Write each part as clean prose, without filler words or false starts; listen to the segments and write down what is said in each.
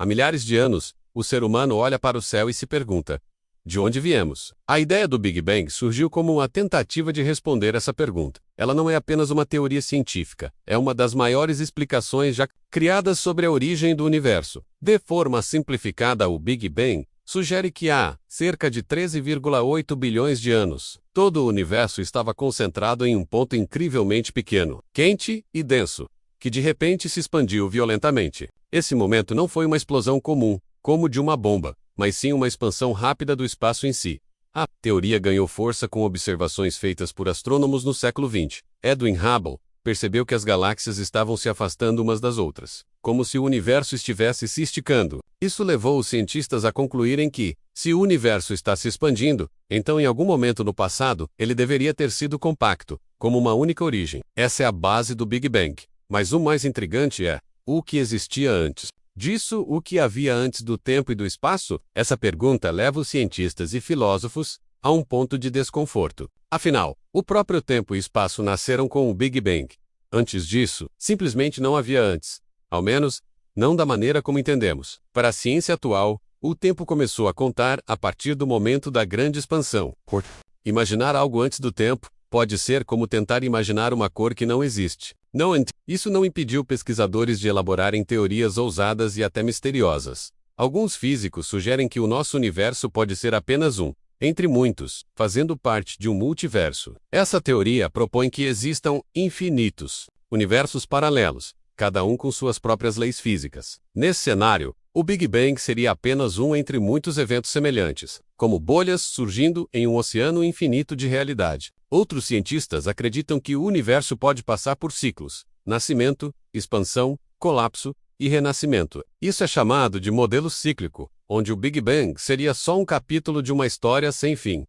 Há milhares de anos, o ser humano olha para o céu e se pergunta: de onde viemos? A ideia do Big Bang surgiu como uma tentativa de responder essa pergunta. Ela não é apenas uma teoria científica, é uma das maiores explicações já criadas sobre a origem do universo. De forma simplificada, o Big Bang sugere que há cerca de 13,8 bilhões de anos, todo o universo estava concentrado em um ponto incrivelmente pequeno, quente e denso, que de repente se expandiu violentamente. Esse momento não foi uma explosão comum, como de uma bomba, mas sim uma expansão rápida do espaço em si. A teoria ganhou força com observações feitas por astrônomos no século XX. Edwin Hubble percebeu que as galáxias estavam se afastando umas das outras, como se o universo estivesse se esticando. Isso levou os cientistas a concluírem que, se o universo está se expandindo, então em algum momento no passado, ele deveria ter sido compacto, como uma única origem. Essa é a base do Big Bang. Mas o mais intrigante é o que existia antes. Disso, o que havia antes do tempo e do espaço? Essa pergunta leva os cientistas e filósofos a um ponto de desconforto. Afinal, o próprio tempo e espaço nasceram com o Big Bang. Antes disso, simplesmente não havia antes. Ao menos, não da maneira como entendemos. Para a ciência atual, o tempo começou a contar a partir do momento da grande expansão. Imaginar algo antes do tempo pode ser como tentar imaginar uma cor que não existe. Isso não impediu pesquisadores de elaborarem teorias ousadas e até misteriosas. Alguns físicos sugerem que o nosso universo pode ser apenas um, entre muitos, fazendo parte de um multiverso. Essa teoria propõe que existam infinitos universos paralelos, cada um com suas próprias leis físicas. Nesse cenário, o Big Bang seria apenas um entre muitos eventos semelhantes, como bolhas surgindo em um oceano infinito de realidade. Outros cientistas acreditam que o universo pode passar por ciclos: nascimento, expansão, colapso e renascimento. Isso é chamado de modelo cíclico, onde o Big Bang seria só um capítulo de uma história sem fim.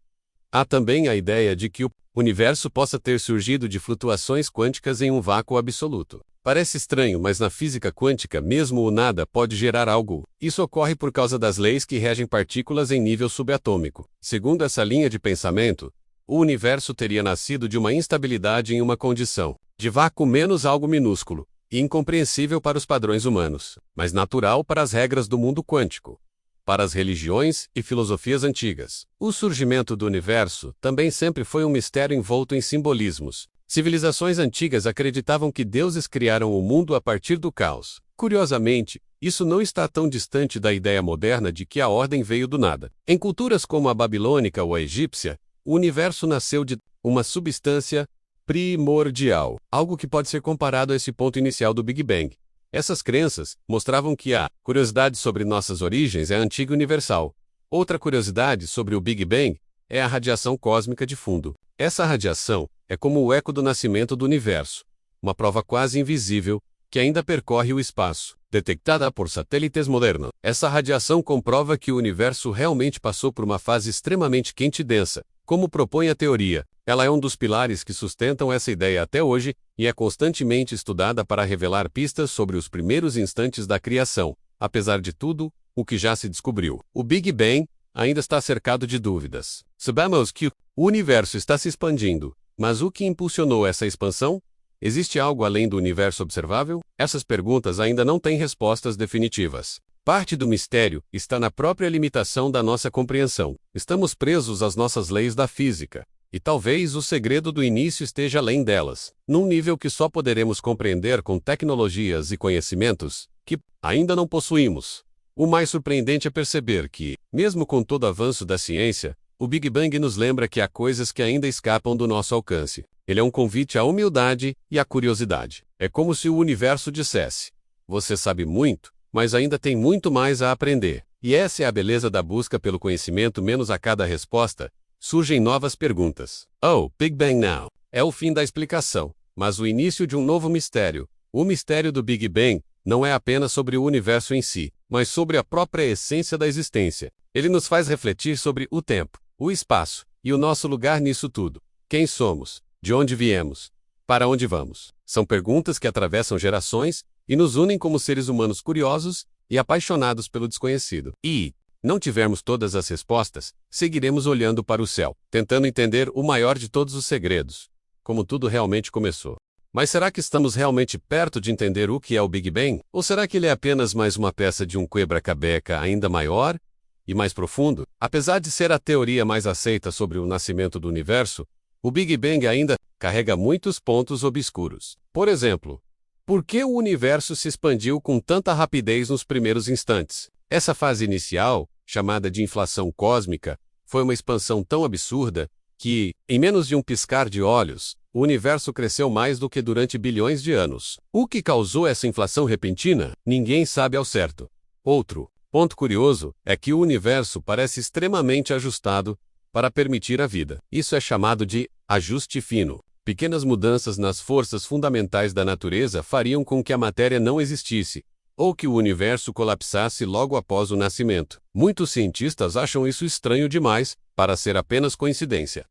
Há também a ideia de que o universo possa ter surgido de flutuações quânticas em um vácuo absoluto. Parece estranho, mas na física quântica, mesmo o nada pode gerar algo. Isso ocorre por causa das leis que regem partículas em nível subatômico. Segundo essa linha de pensamento, o universo teria nascido de uma instabilidade em uma condição de vácuo menos algo minúsculo, e incompreensível para os padrões humanos, mas natural para as regras do mundo quântico. Para as religiões e filosofias antigas, o surgimento do universo também sempre foi um mistério envolto em simbolismos. Civilizações antigas acreditavam que deuses criaram o mundo a partir do caos. Curiosamente, isso não está tão distante da ideia moderna de que a ordem veio do nada. Em culturas como a babilônica ou a egípcia, o universo nasceu de uma substância primordial, algo que pode ser comparado a esse ponto inicial do Big Bang. Essas crenças mostravam que a curiosidade sobre nossas origens é antiga e universal. Outra curiosidade sobre o Big Bang é a radiação cósmica de fundo. Essa radiação é como o eco do nascimento do universo, uma prova quase invisível que ainda percorre o espaço, detectada por satélites modernos. Essa radiação comprova que o universo realmente passou por uma fase extremamente quente e densa, como propõe a teoria. Ela é um dos pilares que sustentam essa ideia até hoje e é constantemente estudada para revelar pistas sobre os primeiros instantes da criação. Apesar de tudo o que já se descobriu, o Big Bang ainda está cercado de dúvidas. Sabemos que o universo está se expandindo, mas o que impulsionou essa expansão? Existe algo além do universo observável? Essas perguntas ainda não têm respostas definitivas. Parte do mistério está na própria limitação da nossa compreensão. Estamos presos às nossas leis da física, e talvez o segredo do início esteja além delas, num nível que só poderemos compreender com tecnologias e conhecimentos que ainda não possuímos. O mais surpreendente é perceber que, mesmo com todo o avanço da ciência, o Big Bang nos lembra que há coisas que ainda escapam do nosso alcance. Ele é um convite à humildade e à curiosidade. É como se o universo dissesse: você sabe muito, mas ainda tem muito mais a aprender. E essa é a beleza da busca pelo conhecimento. Menos a cada resposta, surgem novas perguntas. Oh, Big Bang Now! É o fim da explicação, mas o início de um novo mistério. O mistério do Big Bang não é apenas sobre o universo em si, mas sobre a própria essência da existência. Ele nos faz refletir sobre o tempo, o espaço e o nosso lugar nisso tudo. Quem somos? De onde viemos? Para onde vamos? São perguntas que atravessam gerações e nos unem como seres humanos curiosos e apaixonados pelo desconhecido. E, não tivermos todas as respostas, seguiremos olhando para o céu, tentando entender o maior de todos os segredos: como tudo realmente começou. Mas será que estamos realmente perto de entender o que é o Big Bang? Ou será que ele é apenas mais uma peça de um quebra-cabeça ainda maior e mais profundo? Apesar de ser a teoria mais aceita sobre o nascimento do universo, o Big Bang ainda carrega muitos pontos obscuros. Por exemplo, por que o universo se expandiu com tanta rapidez nos primeiros instantes? Essa fase inicial, chamada de inflação cósmica, foi uma expansão tão absurda que, em menos de um piscar de olhos, o universo cresceu mais do que durante bilhões de anos. O que causou essa inflação repentina? Ninguém sabe ao certo. Outro ponto curioso é que o universo parece extremamente ajustado para permitir a vida. Isso é chamado de ajuste fino. Pequenas mudanças nas forças fundamentais da natureza fariam com que a matéria não existisse, ou que o universo colapsasse logo após o nascimento. Muitos cientistas acham isso estranho demais para ser apenas coincidência.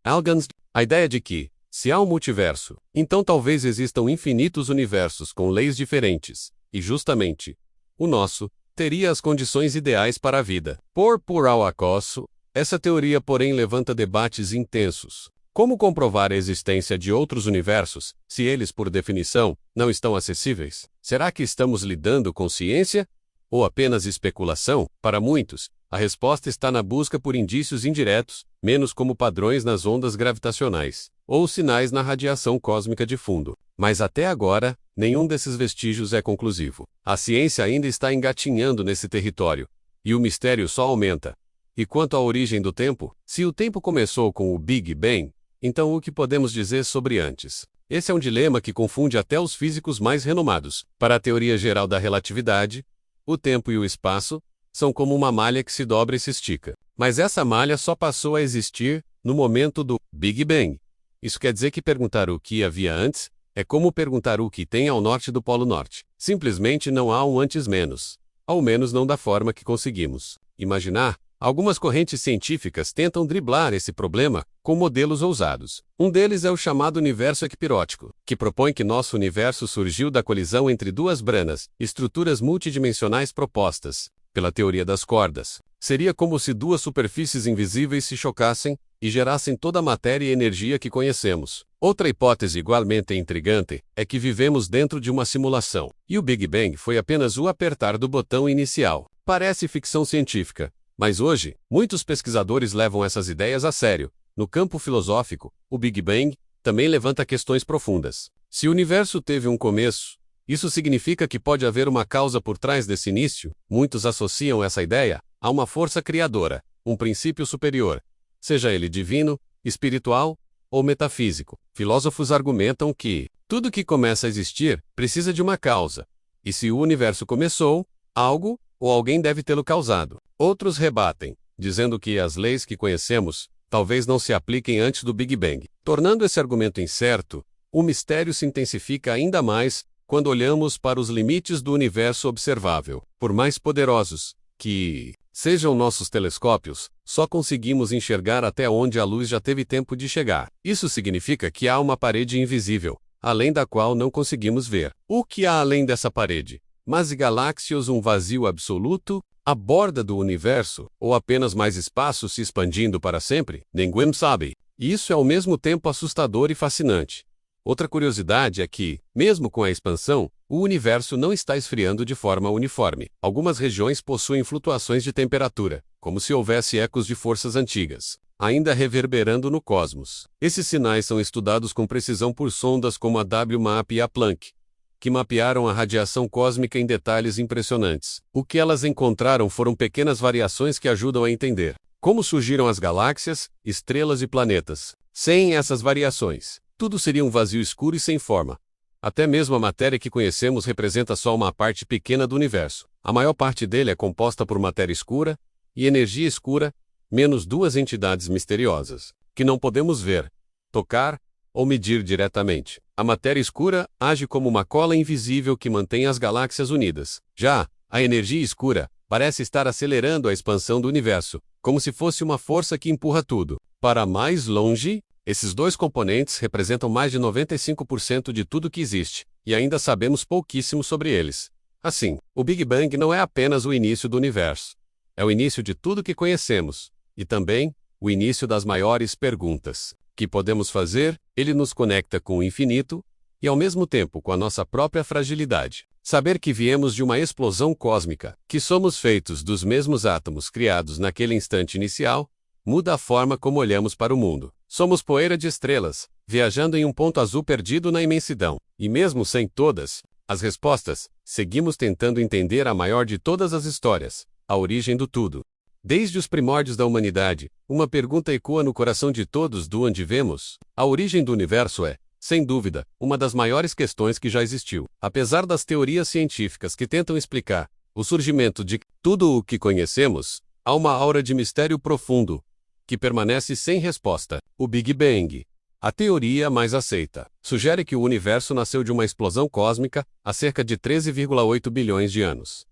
A ideia de que, se há um multiverso, então talvez existam infinitos universos com leis diferentes, e justamente, o nosso, teria as condições ideais para a vida. Por puro acaso, essa teoria, porém, levanta debates intensos. Como comprovar a existência de outros universos, se eles, por definição, não estão acessíveis? Será que estamos lidando com ciência? Ou apenas especulação? Para muitos, a resposta está na busca por indícios indiretos, menos como padrões nas ondas gravitacionais, ou sinais na radiação cósmica de fundo. Mas até agora, nenhum desses vestígios é conclusivo. A ciência ainda está engatinhando nesse território, e o mistério só aumenta. E quanto à origem do tempo, se o tempo começou com o Big Bang, então o que podemos dizer sobre antes? Esse é um dilema que confunde até os físicos mais renomados. Para a teoria geral da relatividade, o tempo e o espaço são como uma malha que se dobra e se estica. Mas essa malha só passou a existir no momento do Big Bang. Isso quer dizer que perguntar o que havia antes é como perguntar o que tem ao norte do Polo Norte. Simplesmente não há um antes-menos. Ao menos não da forma que conseguimos imaginar. Algumas correntes científicas tentam driblar esse problema com modelos ousados. Um deles é o chamado universo equipirótico, que propõe que nosso universo surgiu da colisão entre duas branas, estruturas multidimensionais propostas pela teoria das cordas. Seria como se duas superfícies invisíveis se chocassem e gerassem toda a matéria e energia que conhecemos. Outra hipótese igualmente intrigante é que vivemos dentro de uma simulação, e o Big Bang foi apenas o apertar do botão inicial. Parece ficção científica, mas hoje, muitos pesquisadores levam essas ideias a sério. No campo filosófico, o Big Bang também levanta questões profundas. Se o universo teve um começo, isso significa que pode haver uma causa por trás desse início? Muitos associam essa ideia a uma força criadora, um princípio superior, seja ele divino, espiritual ou metafísico. Filósofos argumentam que tudo que começa a existir precisa de uma causa, e se o universo começou, algo ou alguém deve tê-lo causado. Outros rebatem, dizendo que as leis que conhecemos talvez não se apliquem antes do Big Bang. Tornando esse argumento incerto, o mistério se intensifica ainda mais quando olhamos para os limites do universo observável. Por mais poderosos que sejam nossos telescópios, só conseguimos enxergar até onde a luz já teve tempo de chegar. Isso significa que há uma parede invisível, além da qual não conseguimos ver. O que há além dessa parede? Mas e galáxias, um vazio absoluto? A borda do universo, ou apenas mais espaço se expandindo para sempre? Ninguém sabe. E isso é ao mesmo tempo assustador e fascinante. Outra curiosidade é que, mesmo com a expansão, o universo não está esfriando de forma uniforme. Algumas regiões possuem flutuações de temperatura, como se houvesse ecos de forças antigas, ainda reverberando no cosmos. Esses sinais são estudados com precisão por sondas como a WMAP e a Planck, que mapearam a radiação cósmica em detalhes impressionantes. O que elas encontraram foram pequenas variações que ajudam a entender como surgiram as galáxias, estrelas e planetas. Sem essas variações, tudo seria um vazio escuro e sem forma. Até mesmo a matéria que conhecemos representa só uma parte pequena do universo. A maior parte dele é composta por matéria escura e energia escura, menos duas entidades misteriosas, que não podemos ver, tocar ou medir diretamente. A matéria escura age como uma cola invisível que mantém as galáxias unidas. Já a energia escura parece estar acelerando a expansão do universo, como se fosse uma força que empurra tudo para mais longe. Esses dois componentes representam mais de 95% de tudo que existe, e ainda sabemos pouquíssimo sobre eles. Assim, o Big Bang não é apenas o início do universo. É o início de tudo que conhecemos, e também o início das maiores perguntas que podemos fazer. Ele nos conecta com o infinito, e ao mesmo tempo com a nossa própria fragilidade. Saber que viemos de uma explosão cósmica, que somos feitos dos mesmos átomos criados naquele instante inicial, muda a forma como olhamos para o mundo. Somos poeira de estrelas, viajando em um ponto azul perdido na imensidão, e mesmo sem todas as respostas, seguimos tentando entender a maior de todas as histórias, a origem do tudo. Desde os primórdios da humanidade, uma pergunta ecoa no coração de todos: do onde vemos? A origem do universo é, sem dúvida, uma das maiores questões que já existiu. Apesar das teorias científicas que tentam explicar o surgimento de tudo o que conhecemos, há uma aura de mistério profundo que permanece sem resposta. O Big Bang, a teoria mais aceita, sugere que o universo nasceu de uma explosão cósmica há cerca de 13,8 bilhões de anos.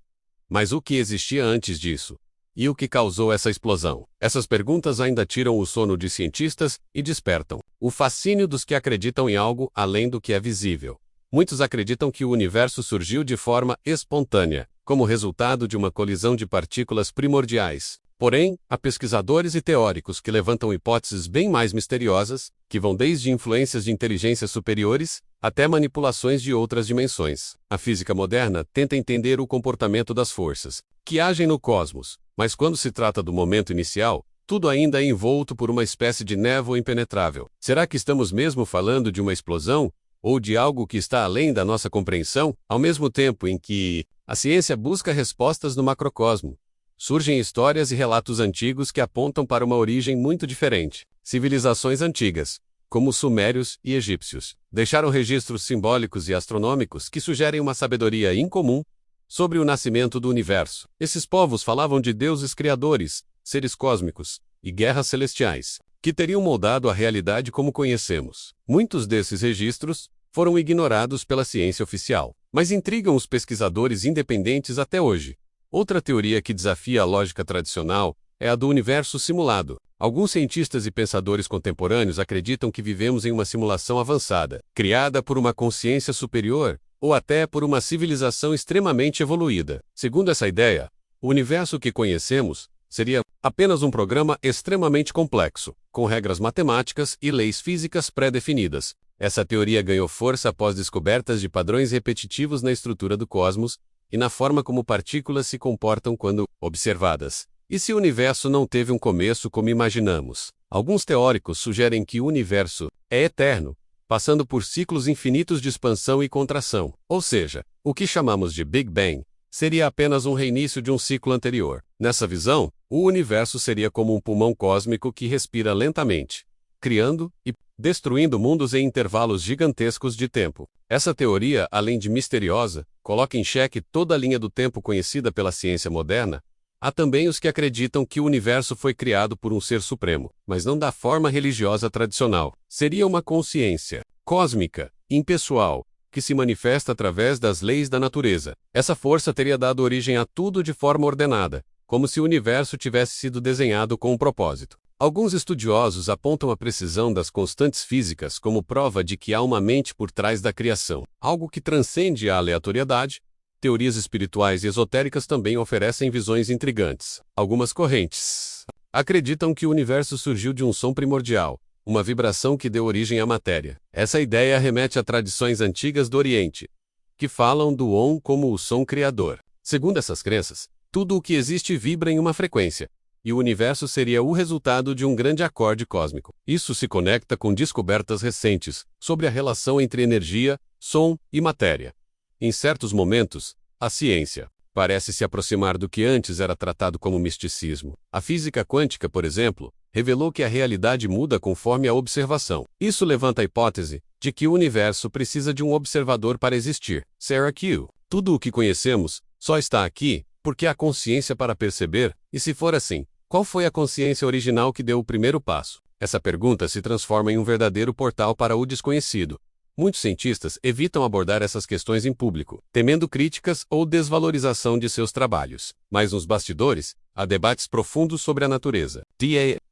Mas o que existia antes disso? E o que causou essa explosão? Essas perguntas ainda tiram o sono de cientistas e despertam o fascínio dos que acreditam em algo além do que é visível. Muitos acreditam que o universo surgiu de forma espontânea, como resultado de uma colisão de partículas primordiais. Porém, há pesquisadores e teóricos que levantam hipóteses bem mais misteriosas, que vão desde influências de inteligências superiores até manipulações de outras dimensões. A física moderna tenta entender o comportamento das forças que agem no cosmos, mas quando se trata do momento inicial, tudo ainda é envolto por uma espécie de névoa impenetrável. Será que estamos mesmo falando de uma explosão? Ou de algo que está além da nossa compreensão? Ao mesmo tempo em que a ciência busca respostas no macrocosmo, surgem histórias e relatos antigos que apontam para uma origem muito diferente. Civilizações antigas, como os sumérios e egípcios, deixaram registros simbólicos e astronômicos que sugerem uma sabedoria incomum sobre o nascimento do universo. Esses povos falavam de deuses criadores, seres cósmicos e guerras celestiais, que teriam moldado a realidade como conhecemos. Muitos desses registros foram ignorados pela ciência oficial, mas intrigam os pesquisadores independentes até hoje. Outra teoria que desafia a lógica tradicional é a do universo simulado. Alguns cientistas e pensadores contemporâneos acreditam que vivemos em uma simulação avançada, criada por uma consciência superior, ou até por uma civilização extremamente evoluída. Segundo essa ideia, o universo que conhecemos seria apenas um programa extremamente complexo, com regras matemáticas e leis físicas pré-definidas. Essa teoria ganhou força após descobertas de padrões repetitivos na estrutura do cosmos e na forma como partículas se comportam quando observadas. E se o universo não teve um começo como imaginamos? Alguns teóricos sugerem que o universo é eterno, passando por ciclos infinitos de expansão e contração. Ou seja, o que chamamos de Big Bang seria apenas um reinício de um ciclo anterior. Nessa visão, o universo seria como um pulmão cósmico que respira lentamente, criando e destruindo mundos em intervalos gigantescos de tempo. Essa teoria, além de misteriosa, coloca em xeque toda a linha do tempo conhecida pela ciência moderna. Há também os que acreditam que o universo foi criado por um ser supremo, mas não da forma religiosa tradicional. Seria uma consciência cósmica, impessoal, que se manifesta através das leis da natureza. Essa força teria dado origem a tudo de forma ordenada, como se o universo tivesse sido desenhado com um propósito. Alguns estudiosos apontam a precisão das constantes físicas como prova de que há uma mente por trás da criação, algo que transcende a aleatoriedade. Teorias espirituais e esotéricas também oferecem visões intrigantes. Algumas correntes acreditam que o universo surgiu de um som primordial, uma vibração que deu origem à matéria. Essa ideia remete a tradições antigas do Oriente, que falam do Om como o som criador. Segundo essas crenças, tudo o que existe vibra em uma frequência, e o universo seria o resultado de um grande acorde cósmico. Isso se conecta com descobertas recentes sobre a relação entre energia, som e matéria. Em certos momentos, a ciência parece se aproximar do que antes era tratado como misticismo. A física quântica, por exemplo, revelou que a realidade muda conforme a observação. Isso levanta a hipótese de que o universo precisa de um observador para existir. Sarah Q. Tudo o que conhecemos só está aqui porque há consciência para perceber, e se for assim, qual foi a consciência original que deu o primeiro passo? Essa pergunta se transforma em um verdadeiro portal para o desconhecido. Muitos cientistas evitam abordar essas questões em público, temendo críticas ou desvalorização de seus trabalhos. Mas nos bastidores, há debates profundos sobre a natureza.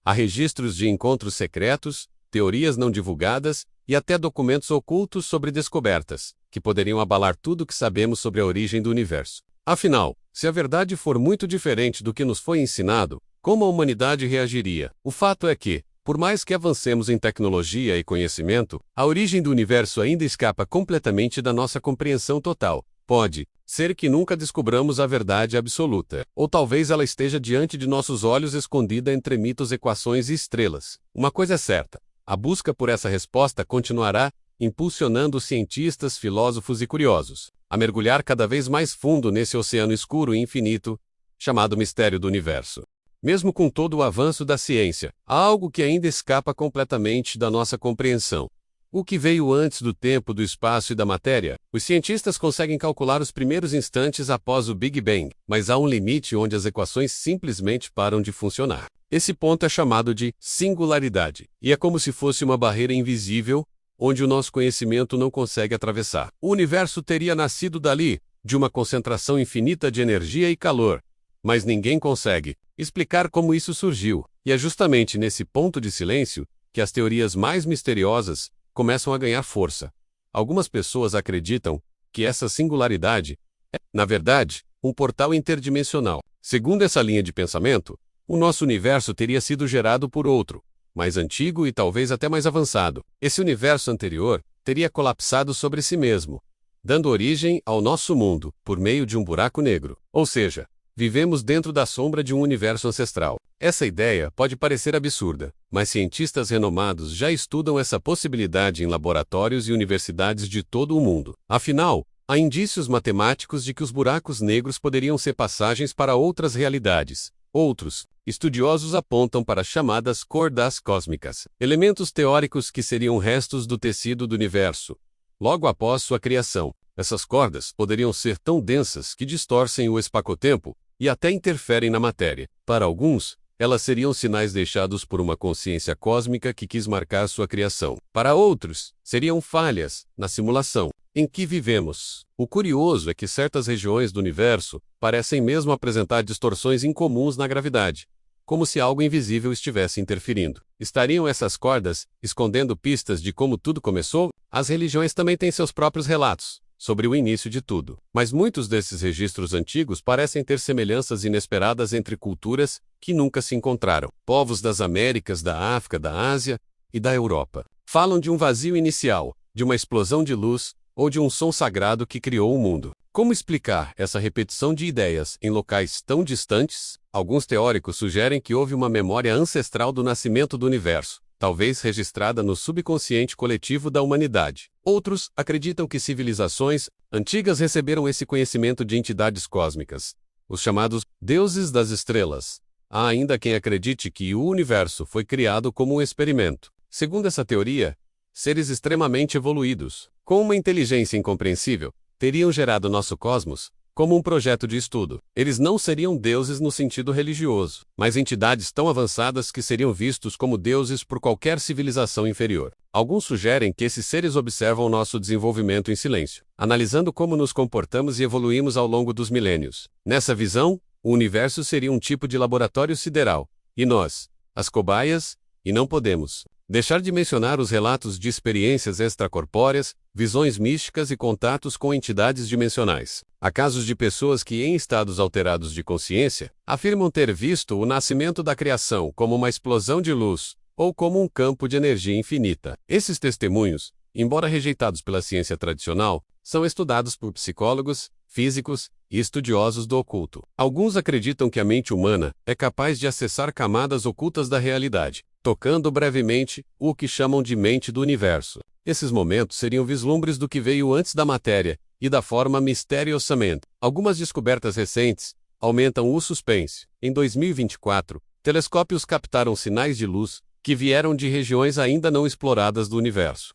Há registros de encontros secretos, teorias não divulgadas e até documentos ocultos sobre descobertas, que poderiam abalar tudo o que sabemos sobre a origem do universo. Afinal, se a verdade for muito diferente do que nos foi ensinado, como a humanidade reagiria? O fato é que, Por mais que avancemos em tecnologia e conhecimento, a origem do universo ainda escapa completamente da nossa compreensão total. Pode ser que nunca descobramos a verdade absoluta, ou talvez ela esteja diante de nossos olhos escondida entre mitos, equações e estrelas. Uma coisa é certa: a busca por essa resposta continuará, impulsionando cientistas, filósofos e curiosos a mergulhar cada vez mais fundo nesse oceano escuro e infinito, chamado mistério do universo. Mesmo com todo o avanço da ciência, há algo que ainda escapa completamente da nossa compreensão. O que veio antes do tempo, do espaço e da matéria? Os cientistas conseguem calcular os primeiros instantes após o Big Bang, mas há um limite onde as equações simplesmente param de funcionar. Esse ponto é chamado de singularidade, e é como se fosse uma barreira invisível, onde o nosso conhecimento não consegue atravessar. O universo teria nascido dali, de uma concentração infinita de energia e calor, mas ninguém consegue explicar como isso surgiu. E é justamente nesse ponto de silêncio que as teorias mais misteriosas começam a ganhar força. Algumas pessoas acreditam que essa singularidade é, na verdade, um portal interdimensional. Segundo essa linha de pensamento, o nosso universo teria sido gerado por outro, mais antigo e talvez até mais avançado. Esse universo anterior teria colapsado sobre si mesmo, dando origem ao nosso mundo por meio de um buraco negro. Ou seja, vivemos dentro da sombra de um universo ancestral. Essa ideia pode parecer absurda, mas cientistas renomados já estudam essa possibilidade em laboratórios e universidades de todo o mundo. Afinal, há indícios matemáticos de que os buracos negros poderiam ser passagens para outras realidades. Outros estudiosos apontam para as chamadas cordas cósmicas, elementos teóricos que seriam restos do tecido do universo, logo após sua criação. Essas cordas poderiam ser tão densas que distorcem o espaço-tempo e até interferem na matéria. Para alguns, elas seriam sinais deixados por uma consciência cósmica que quis marcar sua criação. Para outros, seriam falhas na simulação em que vivemos. O curioso é que certas regiões do universo parecem mesmo apresentar distorções incomuns na gravidade, como se algo invisível estivesse interferindo. Estariam essas cordas escondendo pistas de como tudo começou? As religiões também têm seus próprios relatos sobre o início de tudo, mas muitos desses registros antigos parecem ter semelhanças inesperadas entre culturas que nunca se encontraram. Povos das Américas, da África, da Ásia e da Europa falam de um vazio inicial, de uma explosão de luz ou de um som sagrado que criou o mundo. Como explicar essa repetição de ideias em locais tão distantes? Alguns teóricos sugerem que houve uma memória ancestral do nascimento do universo, talvez registrada no subconsciente coletivo da humanidade. Outros acreditam que civilizações antigas receberam esse conhecimento de entidades cósmicas, os chamados deuses das estrelas. Há ainda quem acredite que o universo foi criado como um experimento. Segundo essa teoria, seres extremamente evoluídos, com uma inteligência incompreensível, teriam gerado nosso cosmos como um projeto de estudo. Eles não seriam deuses no sentido religioso, mas entidades tão avançadas que seriam vistos como deuses por qualquer civilização inferior. Alguns sugerem que esses seres observam nosso desenvolvimento em silêncio, analisando como nos comportamos e evoluímos ao longo dos milênios. Nessa visão, o universo seria um tipo de laboratório sideral, e nós, as cobaias, e não podemos deixar de mencionar os relatos de experiências extracorpóreas, visões místicas e contatos com entidades dimensionais. Há casos de pessoas que, em estados alterados de consciência, afirmam ter visto o nascimento da criação como uma explosão de luz, ou como um campo de energia infinita. Esses testemunhos, embora rejeitados pela ciência tradicional, são estudados por psicólogos, físicos e estudiosos do oculto. Alguns acreditam que a mente humana é capaz de acessar camadas ocultas da realidade, tocando brevemente o que chamam de mente do universo. Esses momentos seriam vislumbres do que veio antes da matéria e da forma misteriosamente. Algumas descobertas recentes aumentam o suspense. Em 2024, telescópios captaram sinais de luz que vieram de regiões ainda não exploradas do universo.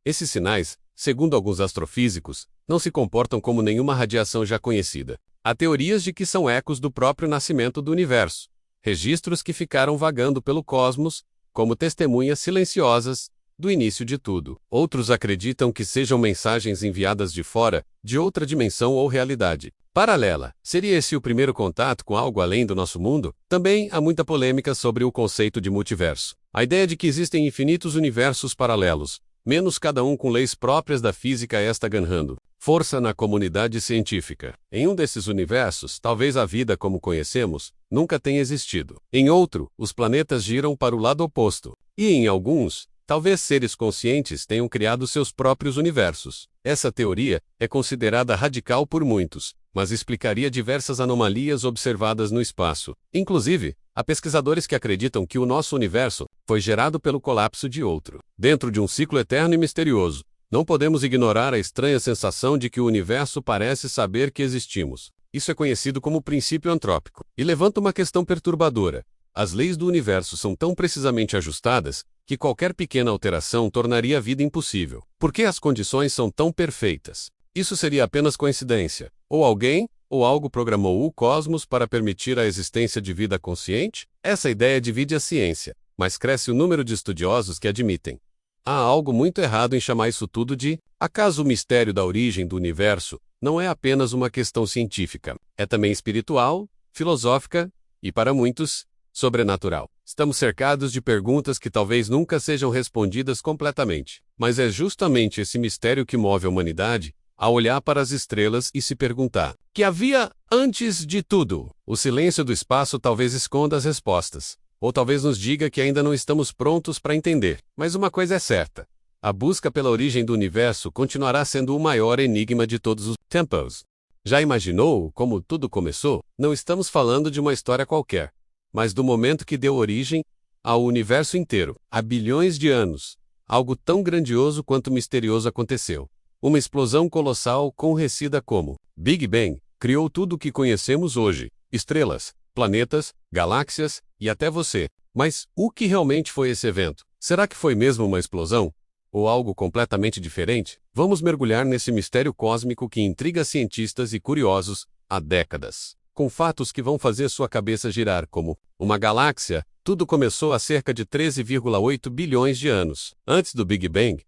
Esses sinais, segundo alguns astrofísicos, não se comportam como nenhuma radiação já conhecida. Há teorias de que são ecos do próprio nascimento do universo, registros que ficaram vagando pelo cosmos, como testemunhas silenciosas do início de tudo. Outros acreditam que sejam mensagens enviadas de fora, de outra dimensão ou realidade paralela. Seria esse o primeiro contato com algo além do nosso mundo? Também há muita polêmica sobre o conceito de multiverso. A ideia de que existem infinitos universos paralelos, menos cada um com leis próprias da física, está ganhando Força na comunidade científica. Em um desses universos, talvez a vida como conhecemos nunca tenha existido. Em outro, os planetas giram para o lado oposto. E em alguns, talvez seres conscientes tenham criado seus próprios universos. Essa teoria é considerada radical por muitos, mas explicaria diversas anomalias observadas no espaço. Inclusive, há pesquisadores que acreditam que o nosso universo foi gerado pelo colapso de outro. Dentro de um ciclo eterno e misterioso, não podemos ignorar a estranha sensação de que o universo parece saber que existimos. Isso é conhecido como princípio antrópico. E levanta uma questão perturbadora. As leis do universo são tão precisamente ajustadas que qualquer pequena alteração tornaria a vida impossível. Por que as condições são tão perfeitas? Isso seria apenas coincidência? Ou alguém ou algo programou o cosmos para permitir a existência de vida consciente? Essa ideia divide a ciência, mas cresce o número de estudiosos que admitem. Há algo muito errado em chamar isso tudo de acaso. O mistério da origem do universo não é apenas uma questão científica, é também espiritual, filosófica e, para muitos, sobrenatural. Estamos cercados de perguntas que talvez nunca sejam respondidas completamente, mas é justamente esse mistério que move a humanidade a olhar para as estrelas e se perguntar: que havia antes de tudo? O silêncio do espaço talvez esconda as respostas. Ou talvez nos diga que ainda não estamos prontos para entender. Mas uma coisa é certa: a busca pela origem do universo continuará sendo o maior enigma de todos os tempos. Já imaginou como tudo começou? Não estamos falando de uma história qualquer, mas do momento que deu origem ao universo inteiro. Há bilhões de anos, algo tão grandioso quanto misterioso aconteceu. Uma explosão colossal conhecida como Big Bang criou tudo o que conhecemos hoje: estrelas, planetas, galáxias e até você. Mas o que realmente foi esse evento? Será que foi mesmo uma explosão? Ou algo completamente diferente? Vamos mergulhar nesse mistério cósmico que intriga cientistas e curiosos há décadas. Com fatos que vão fazer sua cabeça girar como uma galáxia. Tudo começou há cerca de 13,8 bilhões de anos. Antes do Big Bang,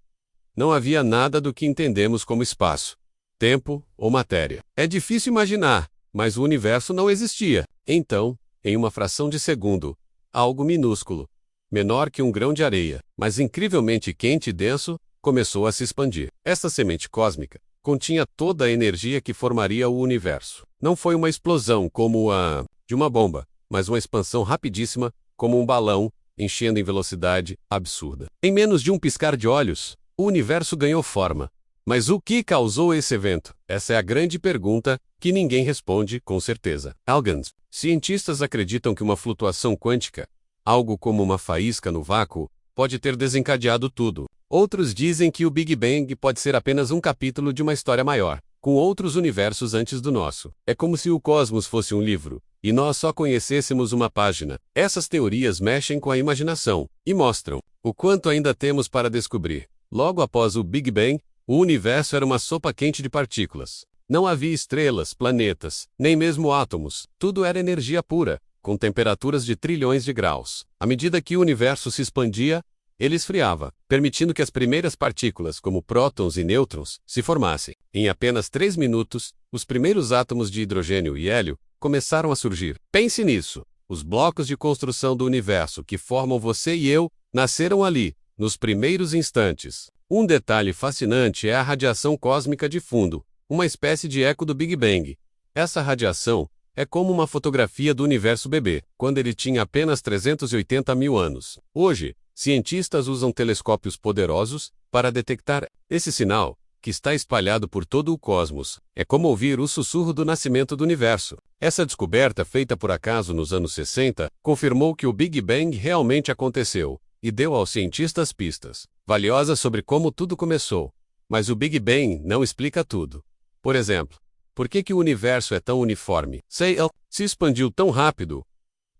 não havia nada do que entendemos como espaço, tempo ou matéria. É difícil imaginar, mas o universo não existia. Então, em uma fração de segundo, algo minúsculo, menor que um grão de areia, mas incrivelmente quente e denso, começou a se expandir. Esta semente cósmica continha toda a energia que formaria o universo. Não foi uma explosão como a de uma bomba, mas uma expansão rapidíssima, como um balão, enchendo em velocidade absurda. Em menos de um piscar de olhos, o universo ganhou forma. Mas o que causou esse evento? Essa é a grande pergunta que ninguém responde com certeza. Alguns cientistas acreditam que uma flutuação quântica, algo como uma faísca no vácuo, pode ter desencadeado tudo. Outros dizem que o Big Bang pode ser apenas um capítulo de uma história maior, com outros universos antes do nosso. É como se o cosmos fosse um livro, e nós só conhecêssemos uma página. Essas teorias mexem com a imaginação e mostram o quanto ainda temos para descobrir. Logo após o Big Bang, o universo era uma sopa quente de partículas. Não havia estrelas, planetas, nem mesmo átomos. Tudo era energia pura, com temperaturas de trilhões de graus. À medida que o universo se expandia, ele esfriava, permitindo que as primeiras partículas, como prótons e nêutrons, se formassem. Em apenas 3 minutos, os primeiros átomos de hidrogênio e hélio começaram a surgir. Pense nisso. Os blocos de construção do universo que formam você e eu nasceram ali, nos primeiros instantes. Um detalhe fascinante é a radiação cósmica de fundo, uma espécie de eco do Big Bang. Essa radiação é como uma fotografia do universo bebê, quando ele tinha apenas 380 mil anos. Hoje, cientistas usam telescópios poderosos para detectar esse sinal, que está espalhado por todo o cosmos. É como ouvir o sussurro do nascimento do universo. Essa descoberta, feita por acaso nos anos 60, confirmou que o Big Bang realmente aconteceu e deu aos cientistas pistas valiosas sobre como tudo começou. Mas o Big Bang não explica tudo. Por exemplo, por que o universo é tão uniforme? Se expandiu tão rápido?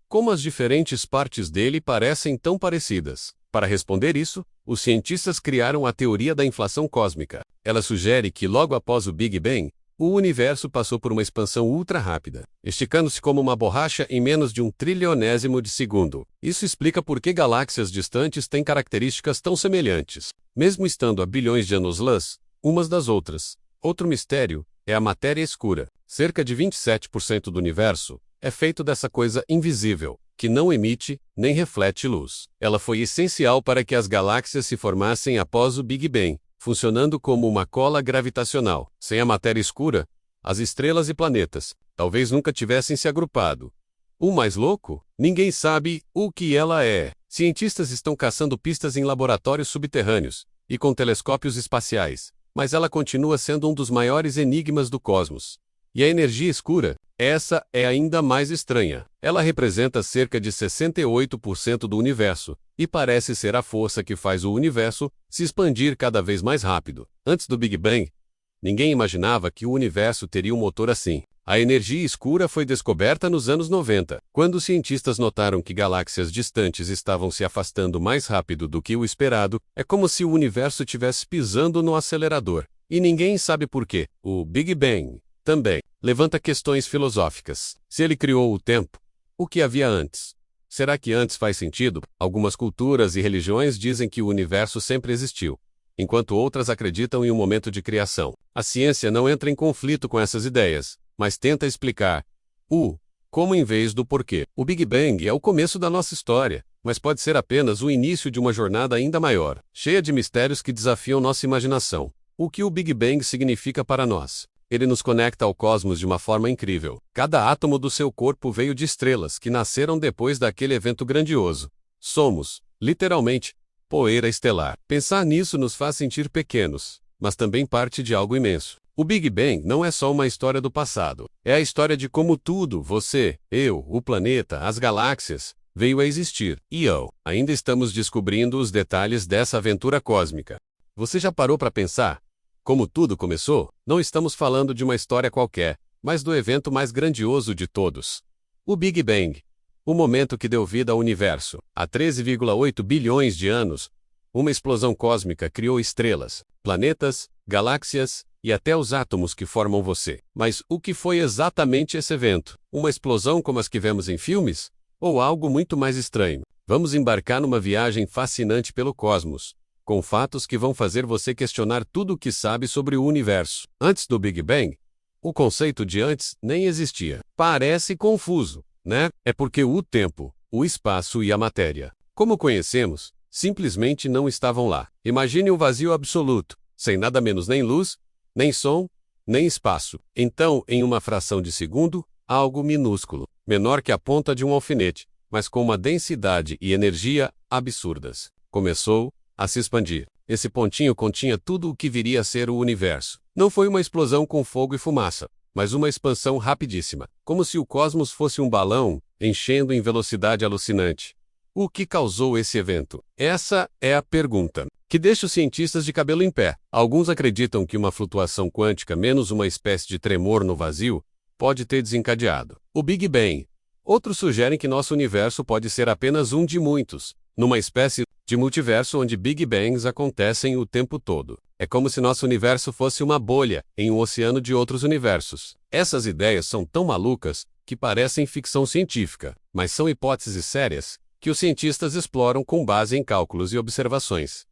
Como as diferentes partes dele parecem tão parecidas? Para responder isso, os cientistas criaram a teoria da inflação cósmica. Ela sugere que logo após o Big Bang, o universo passou por uma expansão ultra rápida, esticando-se como uma borracha em menos de 1/1.000º de segundo. Isso explica por que galáxias distantes têm características tão semelhantes, mesmo estando a bilhões de anos-luz umas das outras. Outro mistério é a matéria escura. Cerca de 27% do universo é feito dessa coisa invisível, que não emite nem reflete luz. Ela foi essencial para que as galáxias se formassem após o Big Bang, funcionando como uma cola gravitacional. Sem a matéria escura, as estrelas e planetas talvez nunca tivessem se agrupado. O mais louco? Ninguém sabe o que ela é. Cientistas estão caçando pistas em laboratórios subterrâneos e com telescópios espaciais, mas ela continua sendo um dos maiores enigmas do cosmos. E a energia escura? Essa é ainda mais estranha. Ela representa cerca de 68% do universo e parece ser a força que faz o universo se expandir cada vez mais rápido. Antes do Big Bang, ninguém imaginava que o universo teria um motor assim. A energia escura foi descoberta nos anos 90, quando os cientistas notaram que galáxias distantes estavam se afastando mais rápido do que o esperado. É como se o universo estivesse pisando no acelerador. E ninguém sabe por quê. O Big Bang também levanta questões filosóficas. Se ele criou o tempo, o que havia antes? Será que antes faz sentido? Algumas culturas e religiões dizem que o universo sempre existiu, enquanto outras acreditam em um momento de criação. A ciência não entra em conflito com essas ideias, mas tenta explicar o como em vez do porquê. O Big Bang é o começo da nossa história, mas pode ser apenas o início de uma jornada ainda maior, cheia de mistérios que desafiam nossa imaginação. O que o Big Bang significa para nós? Ele nos conecta ao cosmos de uma forma incrível. Cada átomo do seu corpo veio de estrelas que nasceram depois daquele evento grandioso. Somos, literalmente, poeira estelar. Pensar nisso nos faz sentir pequenos, mas também parte de algo imenso. O Big Bang não é só uma história do passado. É a história de como tudo, você, eu, o planeta, as galáxias, veio a existir. E ainda estamos descobrindo os detalhes dessa aventura cósmica. Você já parou para pensar como tudo começou? Não estamos falando de uma história qualquer, mas do evento mais grandioso de todos. O Big Bang. O momento que deu vida ao universo. Há 13,8 bilhões de anos, uma explosão cósmica criou estrelas, planetas, galáxias e até os átomos que formam você. Mas o que foi exatamente esse evento? Uma explosão como as que vemos em filmes? Ou algo muito mais estranho? Vamos embarcar numa viagem fascinante pelo cosmos, com fatos que vão fazer você questionar tudo o que sabe sobre o universo. Antes do Big Bang, o conceito de antes nem existia. Parece confuso, né? É porque o tempo, o espaço e a matéria, como conhecemos, simplesmente não estavam lá. Imagine um vazio absoluto, sem nada menos nem luz, nem som, nem espaço. Então, em uma fração de segundo, algo minúsculo, menor que a ponta de um alfinete, mas com uma densidade e energia absurdas, começou a se expandir. Esse pontinho continha tudo o que viria a ser o universo. Não foi uma explosão com fogo e fumaça, mas uma expansão rapidíssima, como se o cosmos fosse um balão, enchendo em velocidade alucinante. O que causou esse evento? Essa é a pergunta que deixa os cientistas de cabelo em pé. Alguns acreditam que uma flutuação quântica menos uma espécie de tremor no vazio pode ter desencadeado o Big Bang. Outros sugerem que nosso universo pode ser apenas um de muitos, numa espécie de multiverso onde Big Bangs acontecem o tempo todo. É como se nosso universo fosse uma bolha em um oceano de outros universos. Essas ideias são tão malucas que parecem ficção científica, mas são hipóteses sérias que os cientistas exploram com base em cálculos e observações.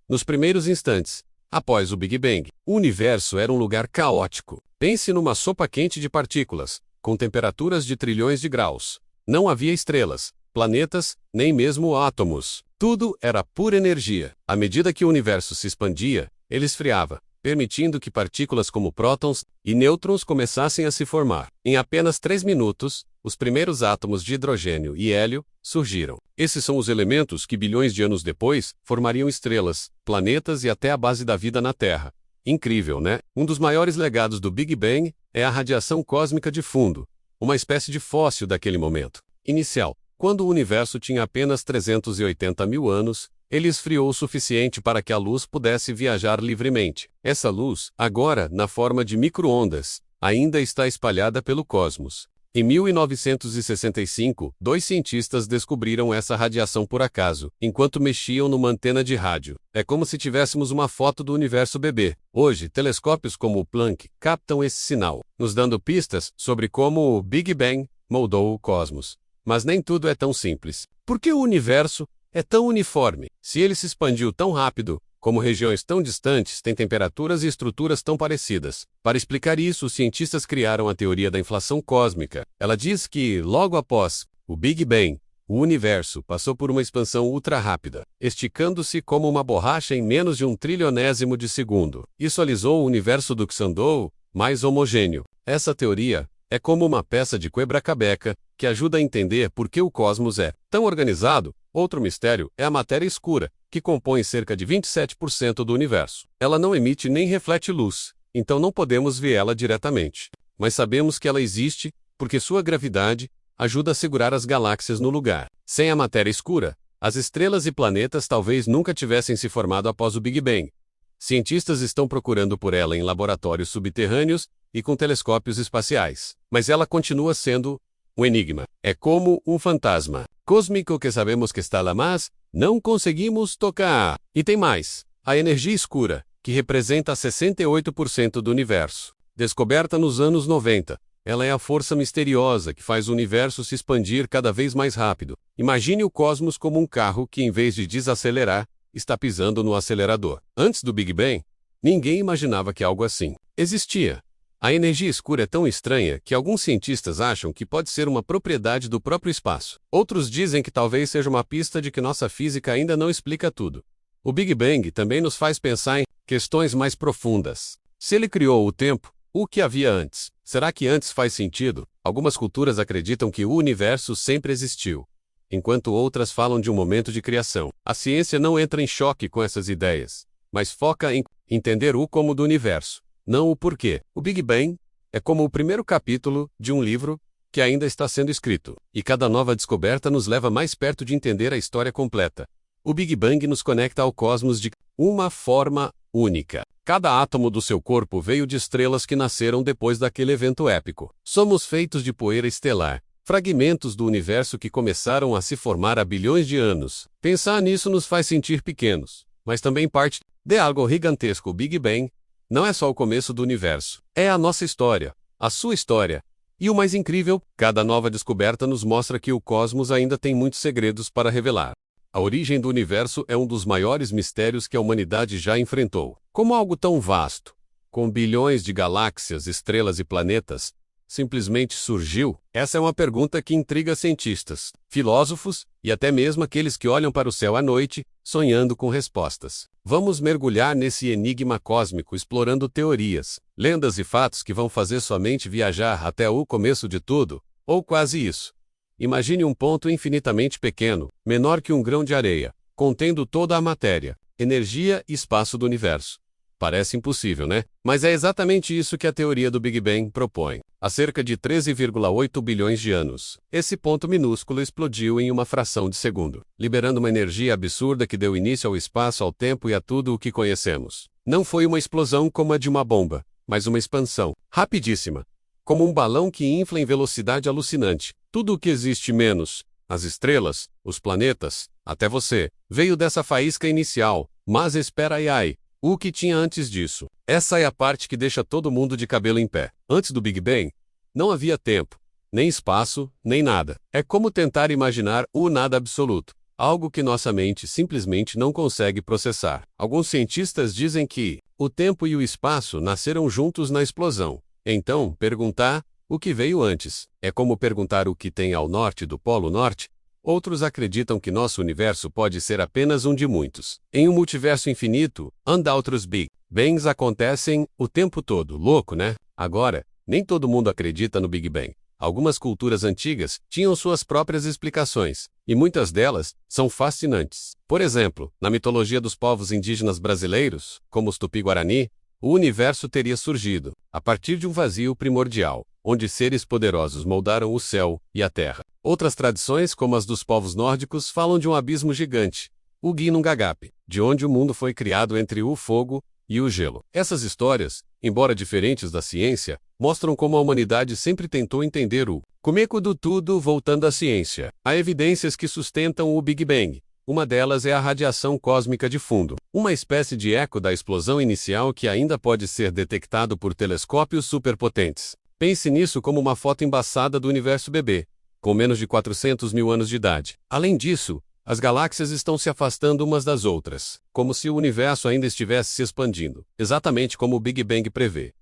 Nos primeiros instantes, após o Big Bang, o universo era um lugar caótico. Pense numa sopa quente de partículas, com temperaturas de trilhões de graus. Não havia estrelas, planetas, nem mesmo átomos. Tudo era pura energia. À medida que o universo se expandia, ele esfriava, permitindo que partículas como prótons e nêutrons começassem a se formar. Em apenas 3 minutos, os primeiros átomos de hidrogênio e hélio surgiram. Esses são os elementos que bilhões de anos depois formariam estrelas, planetas e até a base da vida na Terra. Incrível, né? Um dos maiores legados do Big Bang é a radiação cósmica de fundo, uma espécie de fóssil daquele momento inicial. Quando o universo tinha apenas 380 mil anos, ele esfriou o suficiente para que a luz pudesse viajar livremente. Essa luz, agora na forma de micro-ondas, ainda está espalhada pelo cosmos. Em 1965, 2 cientistas descobriram essa radiação por acaso, enquanto mexiam numa antena de rádio. É como se tivéssemos uma foto do universo bebê. Hoje, telescópios como o Planck captam esse sinal, nos dando pistas sobre como o Big Bang moldou o cosmos. Mas nem tudo é tão simples. Por que o universo é tão uniforme? Se ele se expandiu tão rápido, como regiões tão distantes têm temperaturas e estruturas tão parecidas. Para explicar isso, os cientistas criaram a teoria da inflação cósmica. Ela diz que, logo após o Big Bang, O universo passou por uma expansão ultra rápida, esticando-se como uma borracha em menos de 1 trilionésimo de segundo. Isso alisou o universo do Xandou, mais homogêneo. Essa teoria é como uma peça de quebra-cabeça que ajuda a entender por que o cosmos é tão organizado. Outro mistério é a matéria escura, que compõe cerca de 27% do universo. Ela não emite nem reflete luz, então não podemos ver ela diretamente. Mas sabemos que ela existe porque sua gravidade ajuda a segurar as galáxias no lugar. Sem a matéria escura, as estrelas e planetas talvez nunca tivessem se formado após o Big Bang. Cientistas estão procurando por ela em laboratórios subterrâneos e com telescópios espaciais. Mas ela continua sendo um enigma. É como um fantasma cósmico que sabemos que está lá, mas não conseguimos tocar. E tem mais. A energia escura, que representa 68% do universo. Descoberta nos anos 90. Ela é a força misteriosa que faz o universo se expandir cada vez mais rápido. Imagine o cosmos como um carro que, em vez de desacelerar, está pisando no acelerador. Antes do Big Bang, ninguém imaginava que algo assim existia. A energia escura é tão estranha que alguns cientistas acham que pode ser uma propriedade do próprio espaço. Outros dizem que talvez seja uma pista de que nossa física ainda não explica tudo. O Big Bang também nos faz pensar em questões mais profundas. Se ele criou o tempo, o que havia antes? Será que antes faz sentido? Algumas culturas acreditam que o universo sempre existiu, enquanto outras falam de um momento de criação. A ciência não entra em choque com essas ideias, mas foca em entender o como do universo, não o porquê. O Big Bang é como o primeiro capítulo de um livro que ainda está sendo escrito, e cada nova descoberta nos leva mais perto de entender a história completa. O Big Bang nos conecta ao cosmos de uma forma única. Cada átomo do seu corpo veio de estrelas que nasceram depois daquele evento épico. Somos feitos de poeira estelar, fragmentos do universo que começaram a se formar há bilhões de anos. Pensar nisso nos faz sentir pequenos, mas também parte de algo gigantesco. O Big Bang não é só o começo do universo, é a nossa história, a sua história. E o mais incrível, cada nova descoberta nos mostra que o cosmos ainda tem muitos segredos para revelar. A origem do universo é um dos maiores mistérios que a humanidade já enfrentou. Como algo tão vasto, com bilhões de galáxias, estrelas e planetas, simplesmente surgiu? Essa é uma pergunta que intriga cientistas, filósofos e até mesmo aqueles que olham para o céu à noite, sonhando com respostas. Vamos mergulhar nesse enigma cósmico explorando teorias, lendas e fatos que vão fazer sua mente viajar até o começo de tudo, ou quase isso. Imagine um ponto infinitamente pequeno, menor que um grão de areia, contendo toda a matéria, energia e espaço do universo. Parece impossível, né? Mas é exatamente isso que a teoria do Big Bang propõe. Há cerca de 13,8 bilhões de anos, esse ponto minúsculo explodiu em uma fração de segundo, liberando uma energia absurda que deu início ao espaço, ao tempo e a tudo o que conhecemos. Não foi uma explosão como a de uma bomba, mas uma expansão rapidíssima, como um balão que infla em velocidade alucinante. Tudo o que existe menos as estrelas, os planetas, até você, veio dessa faísca inicial. Mas espera aí, o que tinha antes disso? Essa é a parte que deixa todo mundo de cabelo em pé. Antes do Big Bang, não havia tempo, nem espaço, nem nada. É como tentar imaginar o nada absoluto, algo que nossa mente simplesmente não consegue processar. Alguns cientistas dizem que o tempo e o espaço nasceram juntos na explosão. Então, perguntar o que veio antes é como perguntar o que tem ao norte do Polo Norte. Outros acreditam que nosso universo pode ser apenas um de muitos. Em um multiverso infinito, outros Big Bangs acontecem o tempo todo. Louco, né? Agora, nem todo mundo acredita no Big Bang. Algumas culturas antigas tinham suas próprias explicações, e muitas delas são fascinantes. Por exemplo, na mitologia dos povos indígenas brasileiros, como os Tupi-Guarani, o universo teria surgido a partir de um vazio primordial, onde seres poderosos moldaram o céu e a terra. Outras tradições, como as dos povos nórdicos, falam de um abismo gigante, o Ginnungagap, de onde o mundo foi criado entre o fogo e o gelo. Essas histórias, embora diferentes da ciência, mostram como a humanidade sempre tentou entender o começo do tudo. Voltando à ciência, há evidências que sustentam o Big Bang. Uma delas é a radiação cósmica de fundo, uma espécie de eco da explosão inicial que ainda pode ser detectado por telescópios superpotentes. Pense nisso como uma foto embaçada do universo bebê, com menos de 400 mil anos de idade. Além disso, as galáxias estão se afastando umas das outras, como se o universo ainda estivesse se expandindo, exatamente como o Big Bang prevê.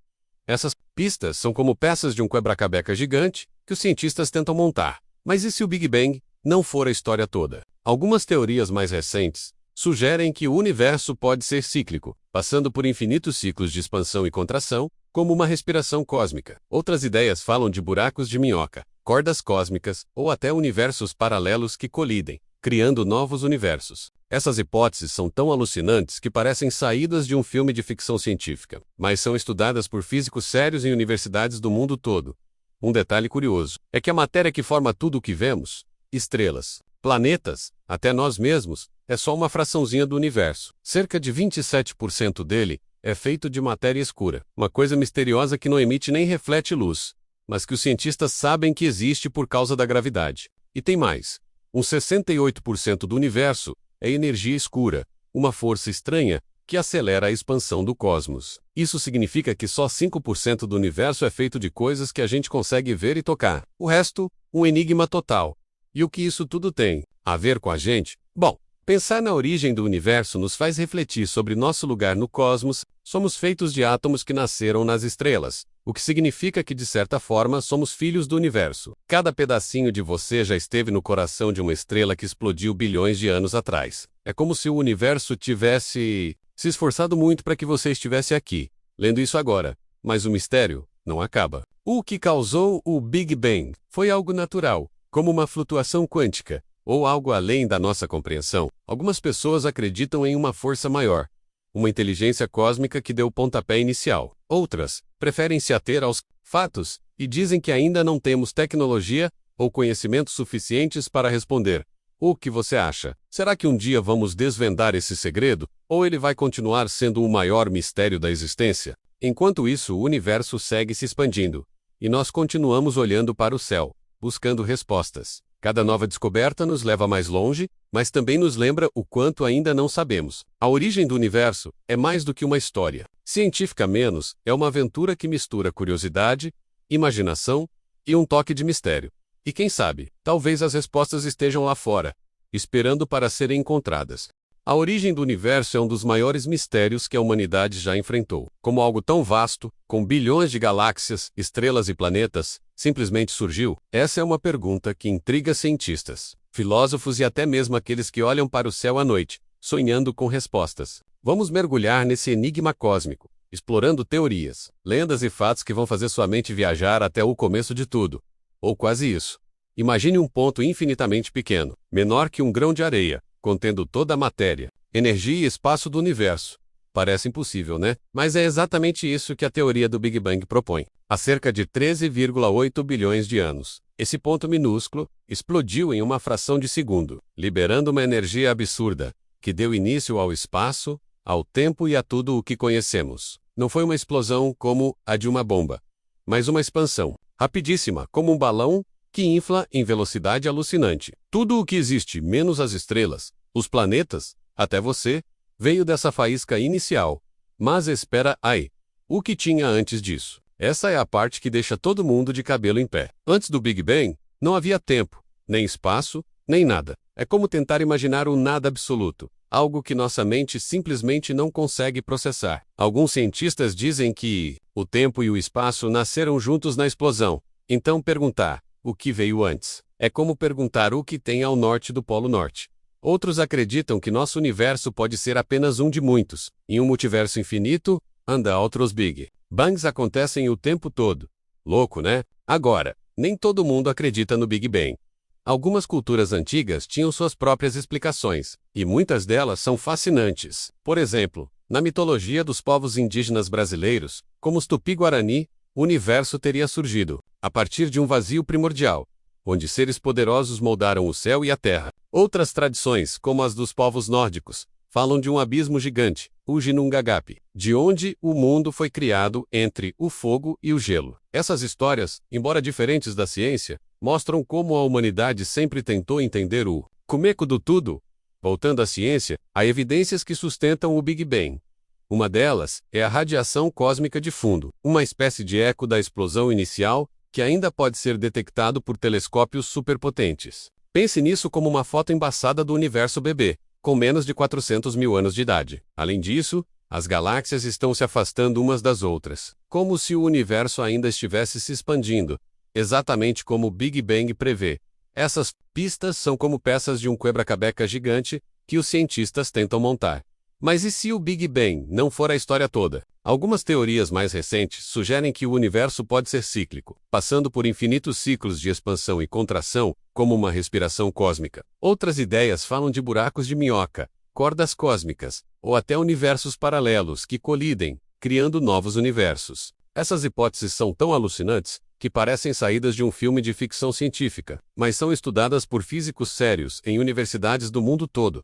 Essas pistas são como peças de um quebra-cabeça gigante que os cientistas tentam montar. Mas e se o Big Bang não for a história toda. Algumas teorias mais recentes sugerem que o universo pode ser cíclico, passando por infinitos ciclos de expansão e contração, como uma respiração cósmica. Outras ideias falam de buracos de minhoca, cordas cósmicas ou até universos paralelos que colidem, criando novos universos. Essas hipóteses são tão alucinantes que parecem saídas de um filme de ficção científica, mas são estudadas por físicos sérios em universidades do mundo todo. Um detalhe curioso é que a matéria que forma tudo o que vemos, estrelas, planetas, até nós mesmos, é só uma fraçãozinha do universo. Cerca de 27% dele é feito de matéria escura, uma coisa misteriosa que não emite nem reflete luz, mas que os cientistas sabem que existe por causa da gravidade. E tem mais. Uns 68% do universo é energia escura, uma força estranha que acelera a expansão do cosmos. Isso significa que só 5% do universo é feito de coisas que a gente consegue ver e tocar. O resto, um enigma total. E o que isso tudo tem a ver com a gente? Bom, pensar na origem do universo nos faz refletir sobre nosso lugar no cosmos. Somos feitos de átomos que nasceram nas estrelas, o que significa que, de certa forma, somos filhos do universo. Cada pedacinho de você já esteve no coração de uma estrela que explodiu bilhões de anos atrás. É como se o universo tivesse se esforçado muito para que você estivesse aqui, lendo isso agora. Mas o mistério não acaba. O que causou o Big Bang foi algo natural, como uma flutuação quântica, ou algo além da nossa compreensão. Algumas pessoas acreditam em uma força maior, uma inteligência cósmica que deu o pontapé inicial. Outras preferem se ater aos fatos e dizem que ainda não temos tecnologia ou conhecimentos suficientes para responder. O que você acha? Será que um dia vamos desvendar esse segredo, ou ele vai continuar sendo o maior mistério da existência? Enquanto isso, o universo segue se expandindo, e nós continuamos olhando para o céu, buscando respostas. Cada nova descoberta nos leva mais longe, mas também nos lembra o quanto ainda não sabemos. A origem do universo é mais do que uma história. Científica menos, é uma aventura que mistura curiosidade, imaginação e um toque de mistério. E quem sabe, talvez as respostas estejam lá fora, esperando para serem encontradas. A origem do universo é um dos maiores mistérios que a humanidade já enfrentou. Como algo tão vasto, com bilhões de galáxias, estrelas e planetas, simplesmente surgiu? Essa é uma pergunta que intriga cientistas, filósofos e até mesmo aqueles que olham para o céu à noite, sonhando com respostas. Vamos mergulhar nesse enigma cósmico, explorando teorias, lendas e fatos que vão fazer sua mente viajar até o começo de tudo. Ou quase isso. Imagine um ponto infinitamente pequeno, menor que um grão de areia, contendo toda a matéria, energia e espaço do universo. Parece impossível, né? Mas é exatamente isso que a teoria do Big Bang propõe. Há cerca de 13,8 bilhões de anos, esse ponto minúsculo explodiu em uma fração de segundo, liberando uma energia absurda, que deu início ao espaço, ao tempo e a tudo o que conhecemos. Não foi uma explosão como a de uma bomba, mas uma expansão, rapidíssima, como um balão que infla em velocidade alucinante. Tudo o que existe, menos as estrelas, os planetas, até você, veio dessa faísca inicial. Mas espera aí. O que tinha antes disso? Essa é a parte que deixa todo mundo de cabelo em pé. Antes do Big Bang, não havia tempo, nem espaço, nem nada. É como tentar imaginar um nada absoluto, algo que nossa mente simplesmente não consegue processar. Alguns cientistas dizem que o tempo e o espaço nasceram juntos na explosão. Então perguntar o que veio antes é como perguntar o que tem ao norte do Polo Norte. Outros acreditam que nosso universo pode ser apenas um de muitos. Em um multiverso infinito, anda outros Big Bangs acontecem o tempo todo. Louco, né? Agora, nem todo mundo acredita no Big Bang. Algumas culturas antigas tinham suas próprias explicações, e muitas delas são fascinantes. Por exemplo, na mitologia dos povos indígenas brasileiros, como os Tupi-Guarani, o universo teria surgido a partir de um vazio primordial, onde seres poderosos moldaram o céu e a terra. Outras tradições, como as dos povos nórdicos, falam de um abismo gigante, o Ginnungagap, de onde o mundo foi criado entre o fogo e o gelo. Essas histórias, embora diferentes da ciência, mostram como a humanidade sempre tentou entender o começo do tudo. Voltando à ciência, há evidências que sustentam o Big Bang. Uma delas é a radiação cósmica de fundo, uma espécie de eco da explosão inicial que ainda pode ser detectado por telescópios superpotentes. Pense nisso como uma foto embaçada do universo bebê, com menos de 400 mil anos de idade. Além disso, as galáxias estão se afastando umas das outras, como se o universo ainda estivesse se expandindo, exatamente como o Big Bang prevê. Essas pistas são como peças de um quebra-cabeça gigante que os cientistas tentam montar. Mas e se o Big Bang não for a história toda? Algumas teorias mais recentes sugerem que o universo pode ser cíclico, passando por infinitos ciclos de expansão e contração, como uma respiração cósmica. Outras ideias falam de buracos de minhoca, cordas cósmicas, ou até universos paralelos que colidem, criando novos universos. Essas hipóteses são tão alucinantes que parecem saídas de um filme de ficção científica, mas são estudadas por físicos sérios em universidades do mundo todo.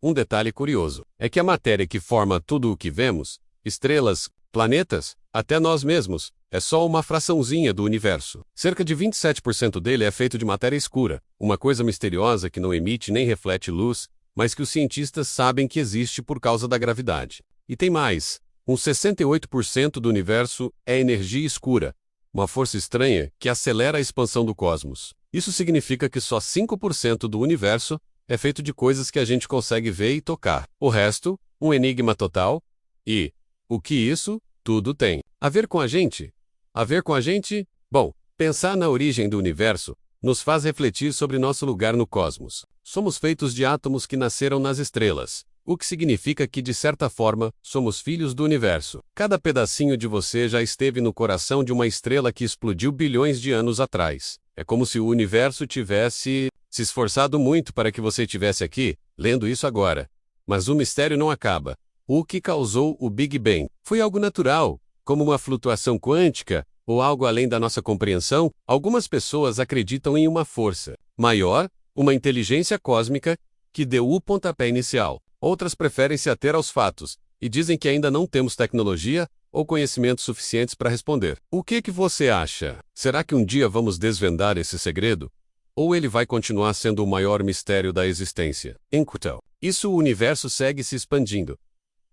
Um detalhe curioso é que a matéria que forma tudo o que vemos, estrelas, planetas, até nós mesmos, é só uma fraçãozinha do universo. Cerca de 27% dele é feito de matéria escura, uma coisa misteriosa que não emite nem reflete luz, mas que os cientistas sabem que existe por causa da gravidade. E tem mais, uns 68% do universo é energia escura, uma força estranha que acelera a expansão do cosmos. Isso significa que só 5% do universo é feito de coisas que a gente consegue ver e tocar. O resto, um enigma total. E o que isso tudo tem a ver com a gente? A ver com a gente? Bom, pensar na origem do universo nos faz refletir sobre nosso lugar no cosmos. Somos feitos de átomos que nasceram nas estrelas, o que significa que, de certa forma, somos filhos do universo. Cada pedacinho de você já esteve no coração de uma estrela que explodiu bilhões de anos atrás. É como se o universo tivesse se esforçado muito para que você estivesse aqui, lendo isso agora. Mas o mistério não acaba. O que causou o Big Bang? Foi algo natural, como uma flutuação quântica, ou algo além da nossa compreensão? Algumas pessoas acreditam em uma força maior, uma inteligência cósmica, que deu o pontapé inicial. Outras preferem se ater aos fatos, e dizem que ainda não temos tecnologia ou conhecimentos suficientes para responder. O que você acha? Será que um dia vamos desvendar esse segredo? Ou ele vai continuar sendo o maior mistério da existência? Enquanto isso, o universo segue se expandindo.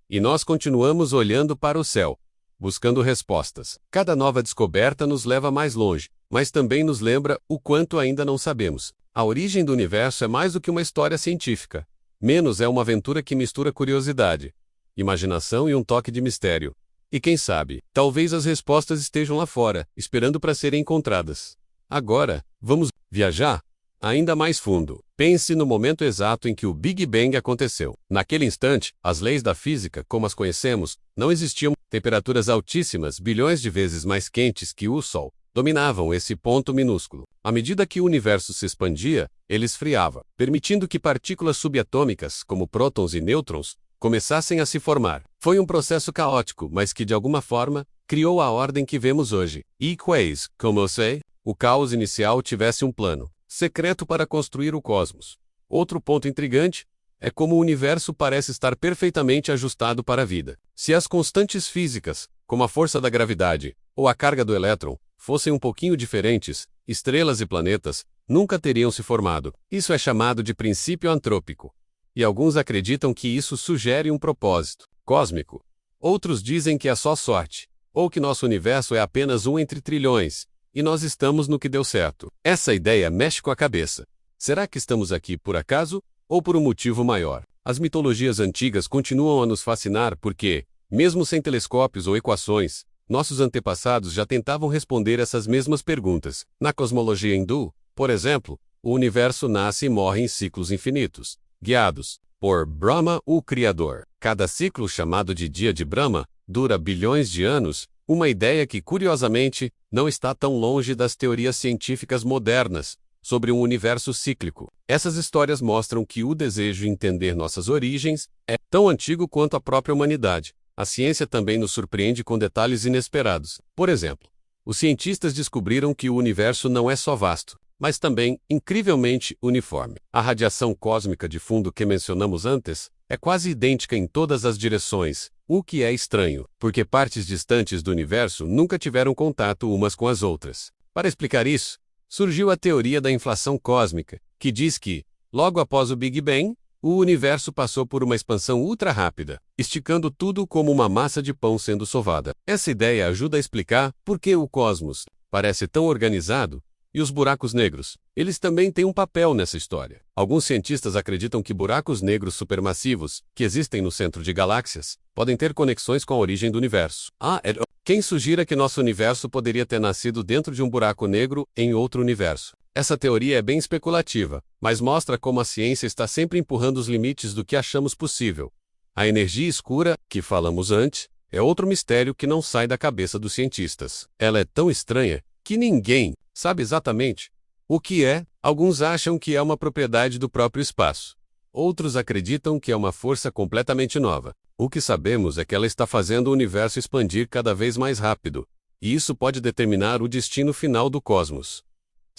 E nós continuamos olhando para o céu, buscando respostas. Cada nova descoberta nos leva mais longe, mas também nos lembra o quanto ainda não sabemos. A origem do universo é mais do que uma história científica. Menos é uma aventura que mistura curiosidade, imaginação e um toque de mistério. E quem sabe, talvez as respostas estejam lá fora, esperando para serem encontradas. Agora, vamos viajar ainda mais fundo. Pense no momento exato em que o Big Bang aconteceu. Naquele instante, as leis da física, como as conhecemos, não existiam. Temperaturas altíssimas, bilhões de vezes mais quentes que o Sol, dominavam esse ponto minúsculo. À medida que o universo se expandia, ele esfriava, permitindo que partículas subatômicas, como prótons e nêutrons, começassem a se formar. Foi um processo caótico, mas que de alguma forma criou a ordem que vemos hoje. E quais, como eu sei, o caos inicial tivesse um plano secreto para construir o cosmos. Outro ponto intrigante é como o universo parece estar perfeitamente ajustado para a vida. Se as constantes físicas, como a força da gravidade ou a carga do elétron, fossem um pouquinho diferentes, estrelas e planetas nunca teriam se formado. Isso é chamado de princípio antrópico. E alguns acreditam que isso sugere um propósito cósmico. Outros dizem que é só sorte, ou que nosso universo é apenas um entre trilhões, e nós estamos no que deu certo. Essa ideia mexe com a cabeça. Será que estamos aqui por acaso, ou por um motivo maior? As mitologias antigas continuam a nos fascinar porque, mesmo sem telescópios ou equações, nossos antepassados já tentavam responder essas mesmas perguntas. Na cosmologia hindu, por exemplo, o universo nasce e morre em ciclos infinitos, guiados por Brahma, o Criador. Cada ciclo, chamado de dia de Brahma, dura bilhões de anos, uma ideia que, curiosamente, não está tão longe das teorias científicas modernas sobre um universo cíclico. Essas histórias mostram que o desejo de entender nossas origens é tão antigo quanto a própria humanidade. A ciência também nos surpreende com detalhes inesperados. Por exemplo, os cientistas descobriram que o universo não é só vasto, mas também incrivelmente uniforme. A radiação cósmica de fundo que mencionamos antes é quase idêntica em todas as direções, o que é estranho, porque partes distantes do universo nunca tiveram contato umas com as outras. Para explicar isso, surgiu a teoria da inflação cósmica, que diz que, logo após o Big Bang, o universo passou por uma expansão ultra rápida, esticando tudo como uma massa de pão sendo sovada. Essa ideia ajuda a explicar por que o cosmos parece tão organizado. E os buracos negros? Eles também têm um papel nessa história. Alguns cientistas acreditam que buracos negros supermassivos, que existem no centro de galáxias, podem ter conexões com a origem do universo. Quem sugira que nosso universo poderia ter nascido dentro de um buraco negro em outro universo? Essa teoria é bem especulativa, mas mostra como a ciência está sempre empurrando os limites do que achamos possível. A energia escura, que falamos antes, é outro mistério que não sai da cabeça dos cientistas. Ela é tão estranha que ninguém sabe exatamente o que é. Alguns acham que é uma propriedade do próprio espaço. Outros acreditam que é uma força completamente nova. O que sabemos é que ela está fazendo o universo expandir cada vez mais rápido, e isso pode determinar o destino final do cosmos.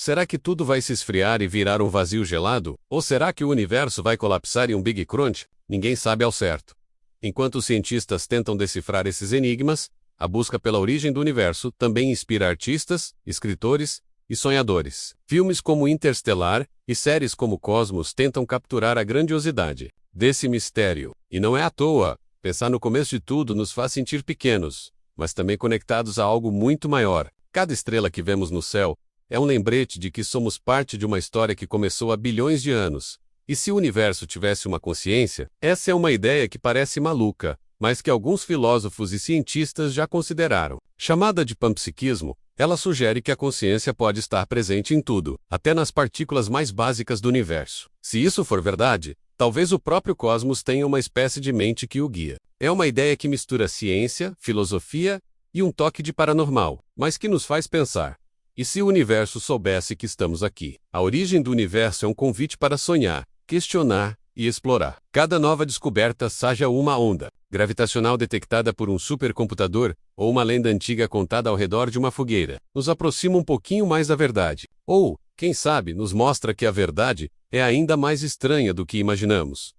Será que tudo vai se esfriar e virar um vazio gelado? Ou será que o universo vai colapsar em um Big Crunch? Ninguém sabe ao certo. Enquanto os cientistas tentam decifrar esses enigmas, a busca pela origem do universo também inspira artistas, escritores e sonhadores. Filmes como Interstellar e séries como Cosmos tentam capturar a grandiosidade desse mistério. E não é à toa. Pensar no começo de tudo nos faz sentir pequenos, mas também conectados a algo muito maior. Cada estrela que vemos no céu é um lembrete de que somos parte de uma história que começou há bilhões de anos. E se o universo tivesse uma consciência? Essa é uma ideia que parece maluca, mas que alguns filósofos e cientistas já consideraram. Chamada de panpsiquismo, ela sugere que a consciência pode estar presente em tudo, até nas partículas mais básicas do universo. Se isso for verdade, talvez o próprio cosmos tenha uma espécie de mente que o guia. É uma ideia que mistura ciência, filosofia e um toque de paranormal, mas que nos faz pensar. E se o universo soubesse que estamos aqui? A origem do universo é um convite para sonhar, questionar e explorar. Cada nova descoberta, seja uma onda gravitacional detectada por um supercomputador ou uma lenda antiga contada ao redor de uma fogueira, nos aproxima um pouquinho mais da verdade. Ou, quem sabe, nos mostra que a verdade é ainda mais estranha do que imaginamos.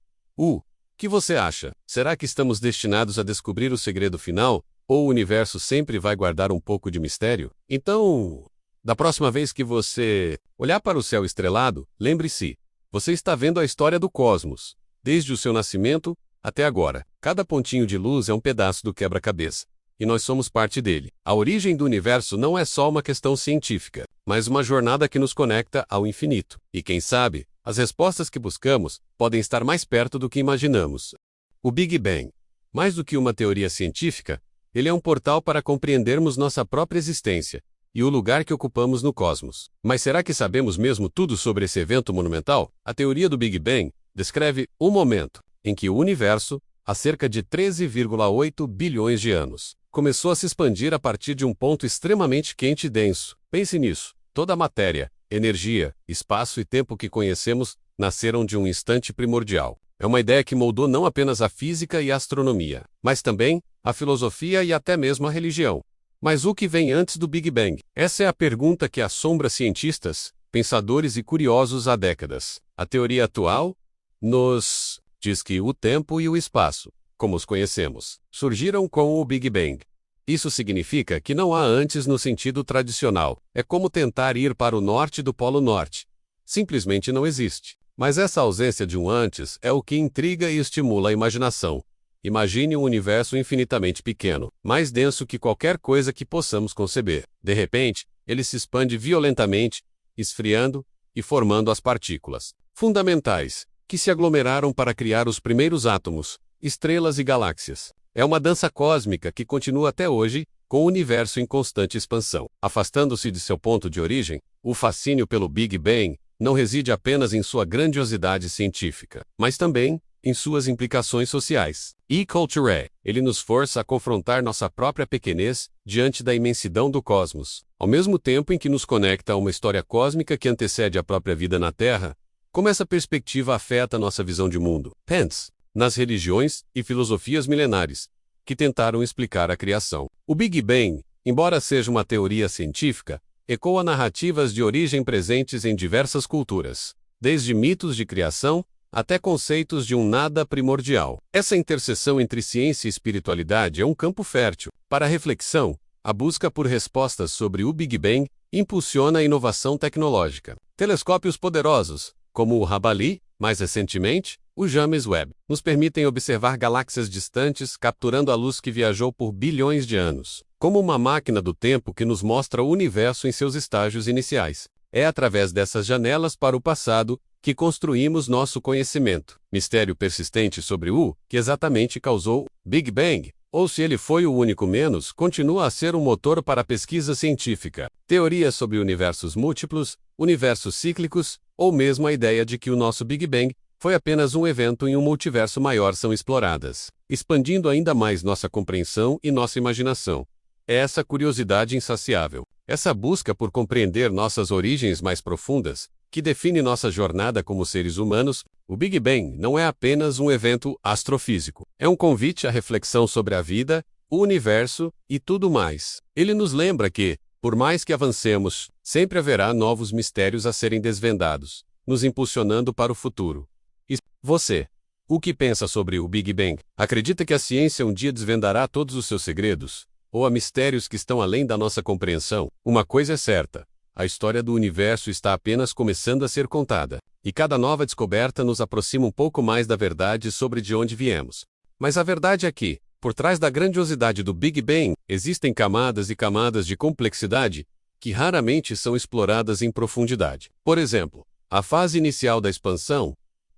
Que você acha? Será que estamos destinados a descobrir o segredo final? Ou o universo sempre vai guardar um pouco de mistério? Então, da próxima vez que você olhar para o céu estrelado, lembre-se, você está vendo a história do cosmos, desde o seu nascimento até agora. Cada pontinho de luz é um pedaço do quebra-cabeça, e nós somos parte dele. A origem do universo não é só uma questão científica, mas uma jornada que nos conecta ao infinito. E quem sabe, as respostas que buscamos podem estar mais perto do que imaginamos. O Big Bang, mais do que uma teoria científica, ele é um portal para compreendermos nossa própria existência e o lugar que ocupamos no cosmos. Mas será que sabemos mesmo tudo sobre esse evento monumental? A teoria do Big Bang descreve um momento em que o universo, há cerca de 13,8 bilhões de anos, começou a se expandir a partir de um ponto extremamente quente e denso. Pense nisso. Toda a matéria, energia, espaço e tempo que conhecemos nasceram de um instante primordial. É uma ideia que moldou não apenas a física e a astronomia, mas também a filosofia e até mesmo a religião. Mas o que vem antes do Big Bang? Essa é a pergunta que assombra cientistas, pensadores e curiosos há décadas. A teoria atual nos diz que o tempo e o espaço, como os conhecemos, surgiram com o Big Bang. Isso significa que não há antes no sentido tradicional. É como tentar ir para o norte do Polo Norte. Simplesmente não existe. Mas essa ausência de um antes é o que intriga e estimula a imaginação. Imagine um universo infinitamente pequeno, mais denso que qualquer coisa que possamos conceber. De repente, ele se expande violentamente, esfriando e formando as partículas fundamentais, que se aglomeraram para criar os primeiros átomos, estrelas e galáxias. É uma dança cósmica que continua até hoje, com o universo em constante expansão. Afastando-se de seu ponto de origem, o fascínio pelo Big Bang não reside apenas em sua grandiosidade científica, mas também em suas implicações sociais. E culture, ele nos força a confrontar nossa própria pequenez diante da imensidão do cosmos, ao mesmo tempo em que nos conecta a uma história cósmica que antecede a própria vida na Terra. Como essa perspectiva afeta nossa visão de mundo? Pense nas religiões e filosofias milenares que tentaram explicar a criação. O Big Bang, embora seja uma teoria científica, ecoa narrativas de origem presentes em diversas culturas, desde mitos de criação até conceitos de um nada primordial. Essa interseção entre ciência e espiritualidade é um campo fértil para a reflexão. A busca por respostas sobre o Big Bang impulsiona a inovação tecnológica. Telescópios poderosos, como o Hubble, mais recentemente, o James Webb, nos permitem observar galáxias distantes, capturando a luz que viajou por bilhões de anos. Como uma máquina do tempo que nos mostra o universo em seus estágios iniciais. É através dessas janelas para o passado que construímos nosso conhecimento. Mistério persistente sobre o que exatamente causou Big Bang. ou se ele foi o único menos, continua a ser um motor para a pesquisa científica. Teorias sobre universos múltiplos, universos cíclicos, ou mesmo a ideia de que o nosso Big Bang foi apenas um evento em um multiverso maior são exploradas, expandindo ainda mais nossa compreensão e nossa imaginação. É essa curiosidade insaciável, essa busca por compreender nossas origens mais profundas, que define nossa jornada como seres humanos. O Big Bang não é apenas um evento astrofísico. É um convite à reflexão sobre a vida, o universo e tudo mais. Ele nos lembra que, por mais que avancemos, sempre haverá novos mistérios a serem desvendados, nos impulsionando para o futuro. E você, o que pensa sobre o Big Bang? Acredita que a ciência um dia desvendará todos os seus segredos? Ou há mistérios que estão além da nossa compreensão? Uma coisa é certa: a história do universo está apenas começando a ser contada, e cada nova descoberta nos aproxima um pouco mais da verdade sobre de onde viemos. Mas a verdade é que, por trás da grandiosidade do Big Bang, existem camadas e camadas de complexidade que raramente são exploradas em profundidade. Por exemplo, a fase inicial da expansão,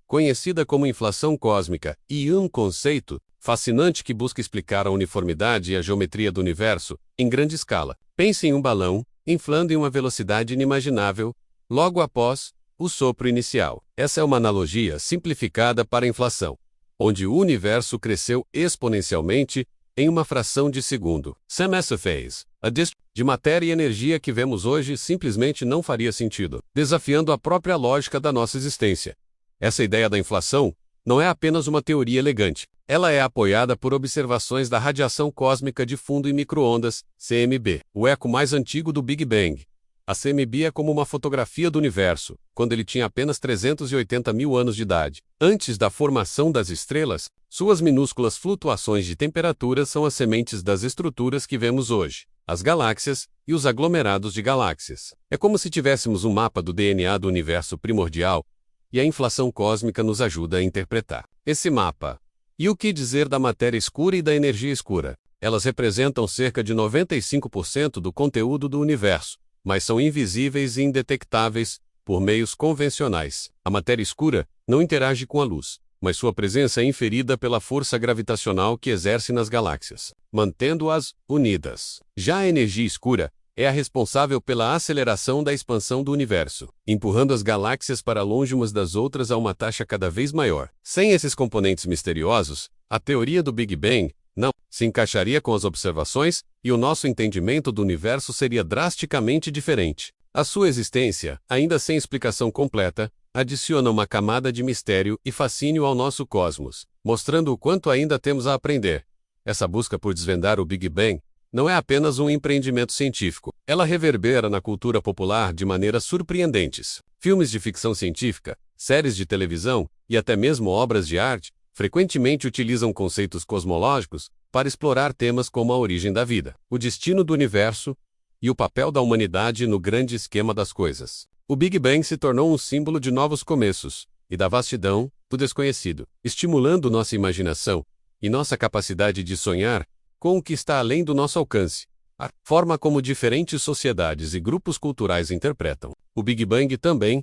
conhecida como inflação cósmica, e um conceito fascinante que busca explicar a uniformidade e a geometria do universo em grande escala. Pense em um balão inflando em uma velocidade inimaginável, logo após o sopro inicial. Essa é uma analogia simplificada para a inflação, onde o universo cresceu exponencialmente em uma fração de segundo. Sam Phase, a de matéria e energia que vemos hoje simplesmente não faria sentido, desafiando a própria lógica da nossa existência. Essa ideia da inflação não é apenas uma teoria elegante. Ela é apoiada por observações da radiação cósmica de fundo em micro-ondas, CMB, o eco mais antigo do Big Bang. A CMB é como uma fotografia do universo, quando ele tinha apenas 380 mil anos de idade. Antes da formação das estrelas, suas minúsculas flutuações de temperatura são as sementes das estruturas que vemos hoje, as galáxias e os aglomerados de galáxias. É como se tivéssemos um mapa do DNA do universo primordial, e a inflação cósmica nos ajuda a interpretar esse mapa. E o que dizer da matéria escura e da energia escura? Elas representam cerca de 95% do conteúdo do universo, mas são invisíveis e indetectáveis por meios convencionais. A matéria escura não interage com a luz, mas sua presença é inferida pela força gravitacional que exerce nas galáxias, mantendo-as unidas. Já a energia escura é a responsável pela aceleração da expansão do universo, empurrando as galáxias para longe umas das outras a uma taxa cada vez maior. Sem esses componentes misteriosos, a teoria do Big Bang não se encaixaria com as observações e o nosso entendimento do universo seria drasticamente diferente. A sua existência, ainda sem explicação completa, adiciona uma camada de mistério e fascínio ao nosso cosmos, mostrando o quanto ainda temos a aprender. Essa busca por desvendar o Big Bang não é apenas um empreendimento científico. Ela reverbera na cultura popular de maneiras surpreendentes. Filmes de ficção científica, séries de televisão e até mesmo obras de arte frequentemente utilizam conceitos cosmológicos para explorar temas como a origem da vida, o destino do universo e o papel da humanidade no grande esquema das coisas. O Big Bang se tornou um símbolo de novos começos e da vastidão do desconhecido, estimulando nossa imaginação e nossa capacidade de sonhar com o que está além do nosso alcance. A forma como diferentes sociedades e grupos culturais interpretam o Big Bang também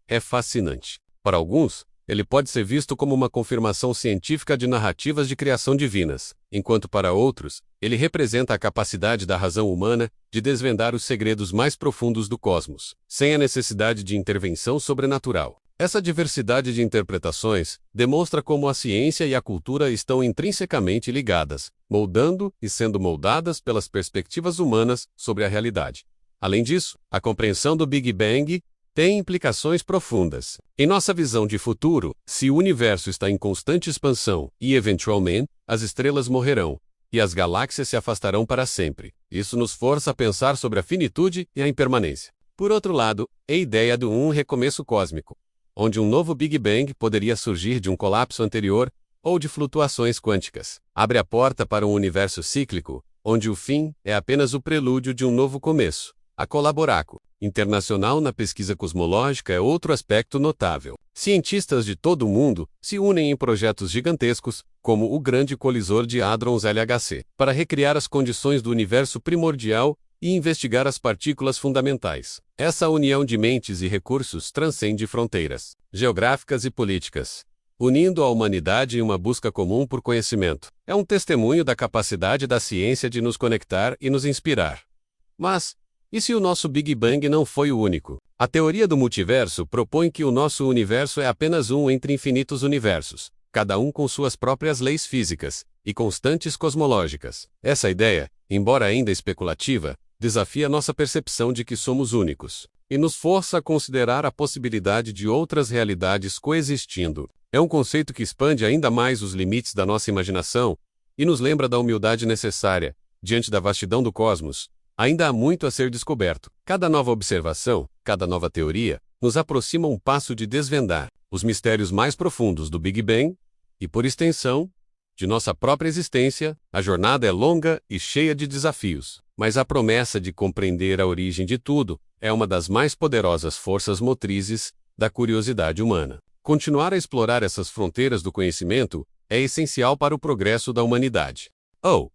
é fascinante. Para alguns, ele pode ser visto como uma confirmação científica de narrativas de criação divinas, enquanto para outros, ele representa a capacidade da razão humana de desvendar os segredos mais profundos do cosmos, sem a necessidade de intervenção sobrenatural. Essa diversidade de interpretações demonstra como a ciência e a cultura estão intrinsecamente ligadas, moldando e sendo moldadas pelas perspectivas humanas sobre a realidade. Além disso, a compreensão do Big Bang tem implicações profundas. Em nossa visão de futuro, se o universo está em constante expansão e, eventualmente, as estrelas morrerão e as galáxias se afastarão para sempre, isso nos força a pensar sobre a finitude e a impermanência. Por outro lado, a ideia de um recomeço cósmico, onde um novo Big Bang poderia surgir de um colapso anterior ou de flutuações quânticas, abre a porta para um universo cíclico, onde o fim é apenas o prelúdio de um novo começo. A colaboraco internacional na pesquisa cosmológica é outro aspecto notável. Cientistas de todo o mundo se unem em projetos gigantescos, como o Grande Colisor de Hadrons LHC, para recriar as condições do universo primordial e investigar as partículas fundamentais. Essa união de mentes e recursos transcende fronteiras geográficas e políticas. unindo a humanidade em uma busca comum por conhecimento. É um testemunho da capacidade da ciência de nos conectar e nos inspirar. Mas, e se o nosso Big Bang não foi o único? A teoria do multiverso propõe que o nosso universo é apenas um entre infinitos universos, cada um com suas próprias leis físicas e constantes cosmológicas. Essa ideia, embora ainda especulativa, desafia nossa percepção de que somos únicos e nos força a considerar a possibilidade de outras realidades coexistindo. É um conceito que expande ainda mais os limites da nossa imaginação e nos lembra da humildade necessária, diante da vastidão do cosmos. Ainda há muito a ser descoberto. Cada nova observação, cada nova teoria, nos aproxima um passo de desvendar os mistérios mais profundos do Big Bang e, por extensão, de nossa própria existência. A jornada é longa e cheia de desafios, mas a promessa de compreender a origem de tudo é uma das mais poderosas forças motrizes da curiosidade humana. Continuar a explorar essas fronteiras do conhecimento é essencial para o progresso da humanidade.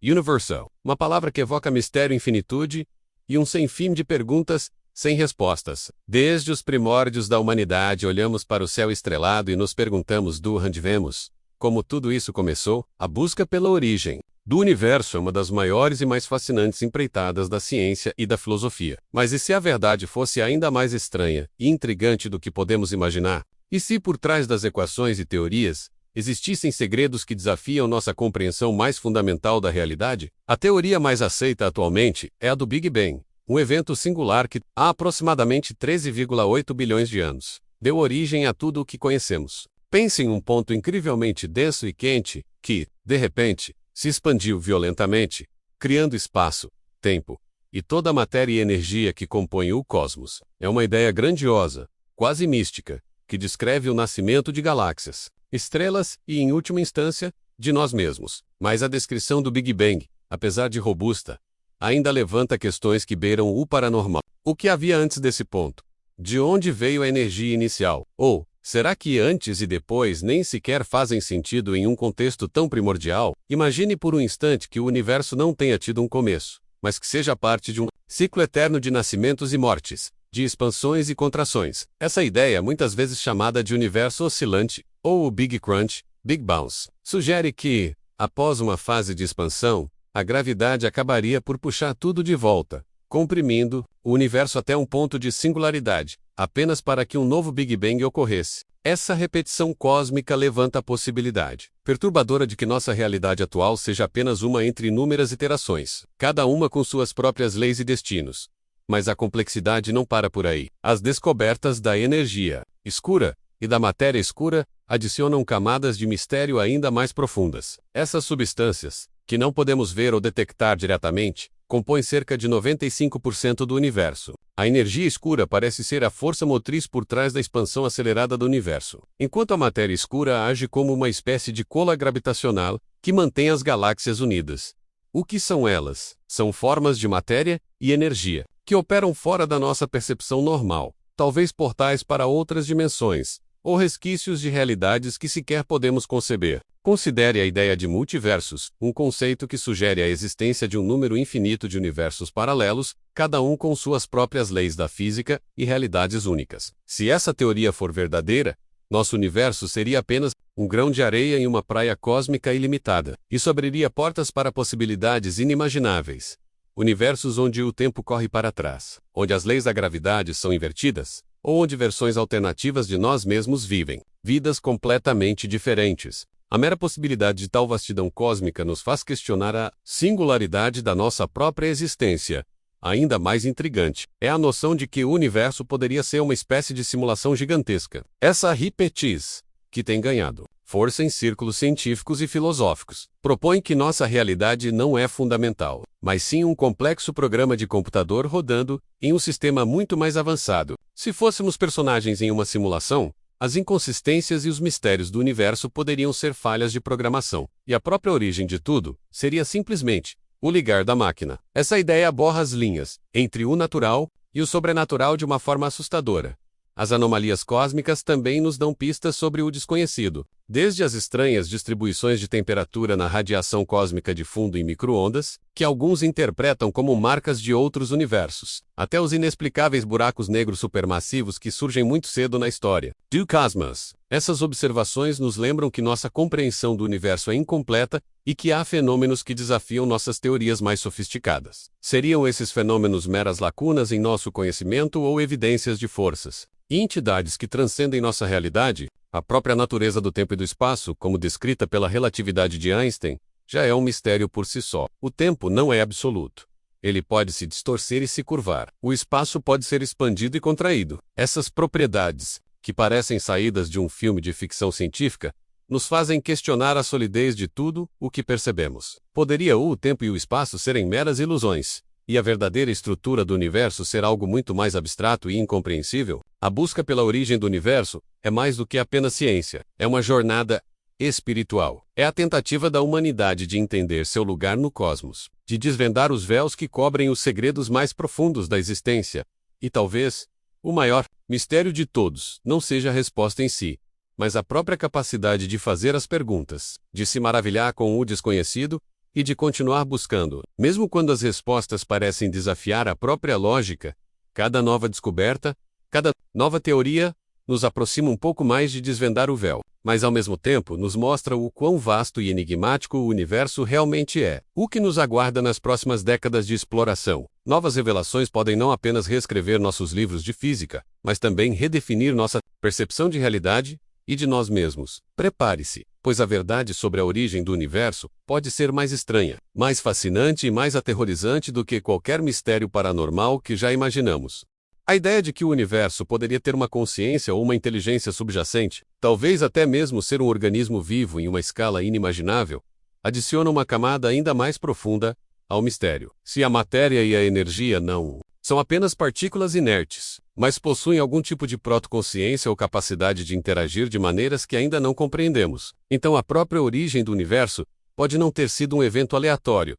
Universal, uma palavra que evoca mistério e infinitude, e um sem fim de perguntas, sem respostas. Desde os primórdios da humanidade olhamos para o céu estrelado e nos perguntamos de onde vemos. Como tudo isso começou, a busca pela origem do universo é uma das maiores e mais fascinantes empreitadas da ciência e da filosofia. Mas e se a verdade fosse ainda mais estranha e intrigante do que podemos imaginar? E se por trás das equações e teorias existissem segredos que desafiam nossa compreensão mais fundamental da realidade? A teoria mais aceita atualmente é a do Big Bang, um evento singular que, há aproximadamente 13,8 bilhões de anos, deu origem a tudo o que conhecemos. Pense em um ponto incrivelmente denso e quente, que, de repente, se expandiu violentamente, criando espaço, tempo e toda a matéria e energia que compõem o cosmos. É uma ideia grandiosa, quase mística, que descreve o nascimento de galáxias, estrelas e, em última instância, de nós mesmos. Mas a descrição do Big Bang, apesar de robusta, ainda levanta questões que beiram o paranormal. O que havia antes desse ponto? De onde veio a energia inicial? Ou, será que antes e depois nem sequer fazem sentido em um contexto tão primordial? Imagine por um instante que o universo não tenha tido um começo, mas que seja parte de um ciclo eterno de nascimentos e mortes, de expansões e contrações. Essa ideia, muitas vezes chamada de universo oscilante, ou o Big Crunch, Big Bounce, sugere que, após uma fase de expansão, a gravidade acabaria por puxar tudo de volta, comprimindo o universo até um ponto de singularidade, apenas para que um novo Big Bang ocorresse. Essa repetição cósmica levanta a possibilidade perturbadora de que nossa realidade atual seja apenas uma entre inúmeras iterações, cada uma com suas próprias leis e destinos. Mas a complexidade não para por aí. As descobertas da energia escura e da matéria escura adicionam camadas de mistério ainda mais profundas. Essas substâncias, que não podemos ver ou detectar diretamente, compõem cerca de 95% do universo. A energia escura parece ser a força motriz por trás da expansão acelerada do universo, enquanto a matéria escura age como uma espécie de cola gravitacional que mantém as galáxias unidas. O que são elas? São formas de matéria e energia que operam fora da nossa percepção normal, talvez portais para outras dimensões, ou resquícios de realidades que sequer podemos conceber. Considere a ideia de multiversos, um conceito que sugere a existência de um número infinito de universos paralelos, cada um com suas próprias leis da física e realidades únicas. Se essa teoria for verdadeira, nosso universo seria apenas um grão de areia em uma praia cósmica ilimitada. Isso abriria portas para possibilidades inimagináveis. Universos onde o tempo corre para trás, onde as leis da gravidade são invertidas, ou onde versões alternativas de nós mesmos vivem vidas completamente diferentes. A mera possibilidade de tal vastidão cósmica nos faz questionar a singularidade da nossa própria existência. Ainda mais intrigante é a noção de que o universo poderia ser uma espécie de simulação gigantesca. Essa hipótese, que tem ganhado força em círculos científicos e filosóficos, propõe que nossa realidade não é fundamental, mas sim um complexo programa de computador rodando em um sistema muito mais avançado. Se fôssemos personagens em uma simulação, as inconsistências e os mistérios do universo poderiam ser falhas de programação, e a própria origem de tudo seria simplesmente o ligar da máquina. Essa ideia borra as linhas entre o natural e o sobrenatural de uma forma assustadora. As anomalias cósmicas também nos dão pistas sobre o desconhecido. Desde as estranhas distribuições de temperatura na radiação cósmica de fundo em micro-ondas, que alguns interpretam como marcas de outros universos, até os inexplicáveis buracos negros supermassivos que surgem muito cedo na história do cosmos. Essas observações nos lembram que nossa compreensão do universo é incompleta e que há fenômenos que desafiam nossas teorias mais sofisticadas. Seriam esses fenômenos meras lacunas em nosso conhecimento ou evidências de forças e entidades que transcendem nossa realidade? A própria natureza do tempo e do espaço, como descrita pela relatividade de Einstein, já é um mistério por si só. O tempo não é absoluto. Ele pode se distorcer e se curvar. O espaço pode ser expandido e contraído. Essas propriedades, que parecem saídas de um filme de ficção científica, nos fazem questionar a solidez de tudo o que percebemos. Poderia o tempo e o espaço serem meras ilusões, e a verdadeira estrutura do universo ser algo muito mais abstrato e incompreensível? A busca pela origem do universo é mais do que apenas ciência. É uma jornada espiritual. É a tentativa da humanidade de entender seu lugar no cosmos, de desvendar os véus que cobrem os segredos mais profundos da existência. E talvez o maior mistério de todos não seja a resposta em si, mas a própria capacidade de fazer as perguntas, de se maravilhar com o desconhecido e de continuar buscando, mesmo quando as respostas parecem desafiar a própria lógica. Cada nova descoberta, cada nova teoria, nos aproxima um pouco mais de desvendar o véu, mas ao mesmo tempo nos mostra o quão vasto e enigmático o universo realmente é. O que nos aguarda nas próximas décadas de exploração? Novas revelações podem não apenas reescrever nossos livros de física, mas também redefinir nossa percepção de realidade e de nós mesmos. Prepare-se, pois a verdade sobre a origem do universo pode ser mais estranha, mais fascinante e mais aterrorizante do que qualquer mistério paranormal que já imaginamos. A ideia de que o universo poderia ter uma consciência ou uma inteligência subjacente, talvez até mesmo ser um organismo vivo em uma escala inimaginável, adiciona uma camada ainda mais profunda ao mistério. Se a matéria e a energia não são apenas partículas inertes, mas possuem algum tipo de protoconsciência ou capacidade de interagir de maneiras que ainda não compreendemos, então a própria origem do universo pode não ter sido um evento aleatório,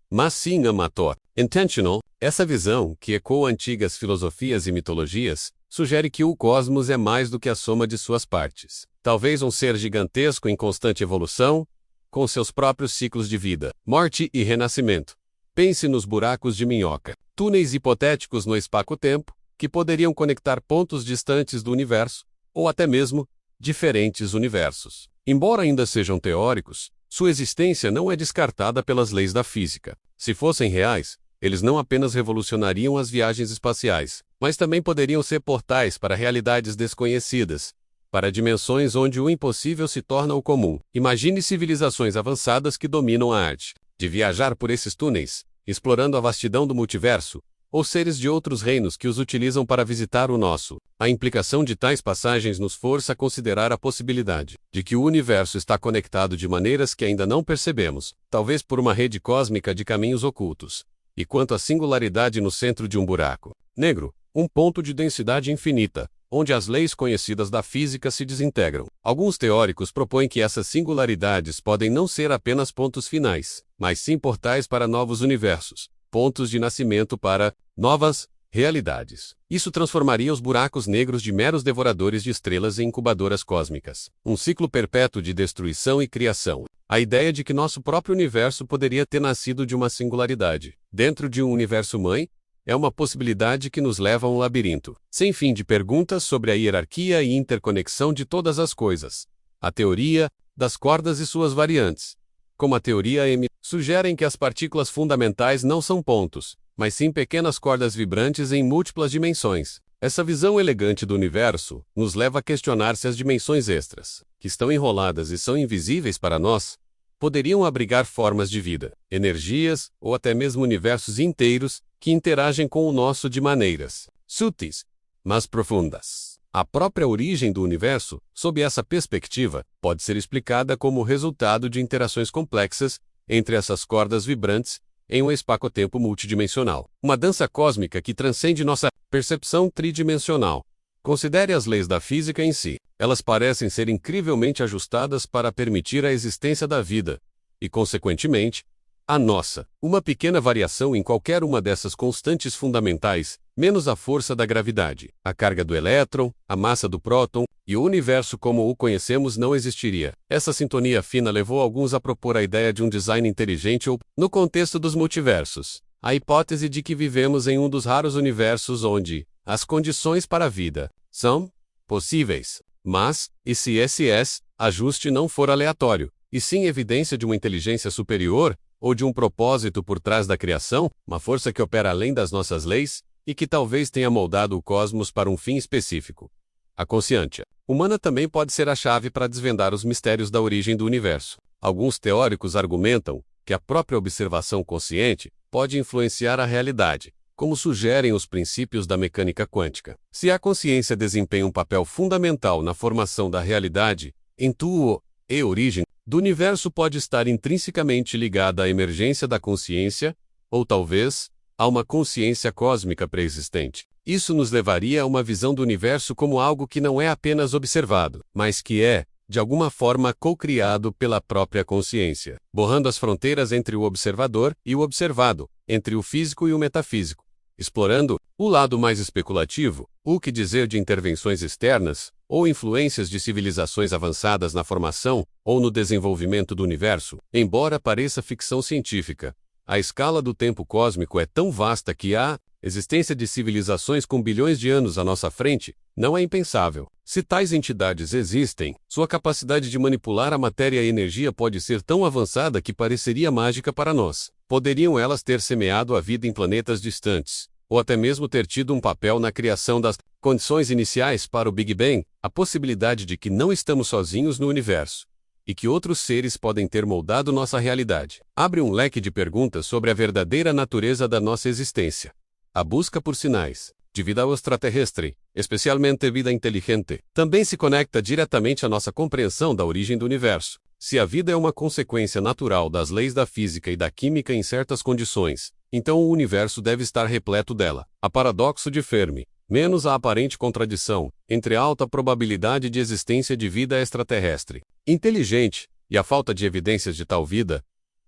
mas sim amator, intentional. Essa visão, que ecoa antigas filosofias e mitologias, sugere que o cosmos é mais do que a soma de suas partes. Talvez um ser gigantesco em constante evolução, com seus próprios ciclos de vida, morte e renascimento. Pense nos buracos de minhoca, túneis hipotéticos no espaço-tempo, que poderiam conectar pontos distantes do universo, ou até mesmo diferentes universos. Embora ainda sejam teóricos, sua existência não é descartada pelas leis da física. Se fossem reais, eles não apenas revolucionariam as viagens espaciais, mas também poderiam ser portais para realidades desconhecidas, para dimensões onde o impossível se torna o comum. Imagine civilizações avançadas que dominam a arte de viajar por esses túneis, explorando a vastidão do multiverso, ou seres de outros reinos que os utilizam para visitar o nosso. A implicação de tais passagens nos força a considerar a possibilidade de que o universo está conectado de maneiras que ainda não percebemos, talvez por uma rede cósmica de caminhos ocultos. E quanto à singularidade no centro de um buraco negro, um ponto de densidade infinita, onde as leis conhecidas da física se desintegram. Alguns teóricos propõem que essas singularidades podem não ser apenas pontos finais, mas sim portais para novos universos, pontos de nascimento para novas realidades. Isso transformaria os buracos negros de meros devoradores de estrelas em incubadoras cósmicas. Um ciclo perpétuo de destruição e criação. A ideia de que nosso próprio universo poderia ter nascido de uma singularidade, dentro de um universo-mãe, é uma possibilidade que nos leva a um labirinto sem fim de perguntas sobre a hierarquia e interconexão de todas as coisas. A teoria das cordas e suas variantes, como a teoria M, sugerem que as partículas fundamentais não são pontos, mas sim pequenas cordas vibrantes em múltiplas dimensões. Essa visão elegante do universo nos leva a questionar se as dimensões extras, que estão enroladas e são invisíveis para nós, poderiam abrigar formas de vida, energias ou até mesmo universos inteiros que interagem com o nosso de maneiras sutis, mas profundas. A própria origem do universo, sob essa perspectiva, pode ser explicada como resultado de interações complexas entre essas cordas vibrantes em um espaço-tempo multidimensional. Uma dança cósmica que transcende nossa percepção tridimensional. Considere as leis da física em si. Elas parecem ser incrivelmente ajustadas para permitir a existência da vida, e, consequentemente, a nossa. Uma pequena variação em qualquer uma dessas constantes fundamentais, menos a força da gravidade, a carga do elétron, a massa do próton, e o universo como o conhecemos não existiria. Essa sintonia fina levou alguns a propor a ideia de um design inteligente ou, no contexto dos multiversos, a hipótese de que vivemos em um dos raros universos onde as condições para a vida são possíveis. Mas, e se esse ajuste não for aleatório, e sim evidência de uma inteligência superior, ou de um propósito por trás da criação, uma força que opera além das nossas leis, e que talvez tenha moldado o cosmos para um fim específico. A consciência humana também pode ser a chave para desvendar os mistérios da origem do universo. Alguns teóricos argumentam que a própria observação consciente pode influenciar a realidade, como sugerem os princípios da mecânica quântica. Se a consciência desempenha um papel fundamental na formação da realidade, então a origem do universo pode estar intrinsecamente ligada à emergência da consciência, ou talvez a uma consciência cósmica pré-existente. Isso nos levaria a uma visão do universo como algo que não é apenas observado, mas que é, de alguma forma, co-criado pela própria consciência, borrando as fronteiras entre o observador e o observado, entre o físico e o metafísico. Explorando o lado mais especulativo, o que dizer de intervenções externas, ou influências de civilizações avançadas na formação ou no desenvolvimento do universo, embora pareça ficção científica. A escala do tempo cósmico é tão vasta que a existência de civilizações com bilhões de anos à nossa frente não é impensável. Se tais entidades existem, sua capacidade de manipular a matéria e a energia pode ser tão avançada que pareceria mágica para nós. Poderiam elas ter semeado a vida em planetas distantes, ou até mesmo ter tido um papel na criação das condições iniciais para o Big Bang, a possibilidade de que não estamos sozinhos no universo, e que outros seres podem ter moldado nossa realidade, abre um leque de perguntas sobre a verdadeira natureza da nossa existência. A busca por sinais de vida extraterrestre, especialmente vida inteligente, também se conecta diretamente à nossa compreensão da origem do universo. Se a vida é uma consequência natural das leis da física e da química em certas condições, então o universo deve estar repleto dela. A paradoxo de Fermi, menos a aparente contradição entre a alta probabilidade de existência de vida extraterrestre inteligente e a falta de evidências de tal vida,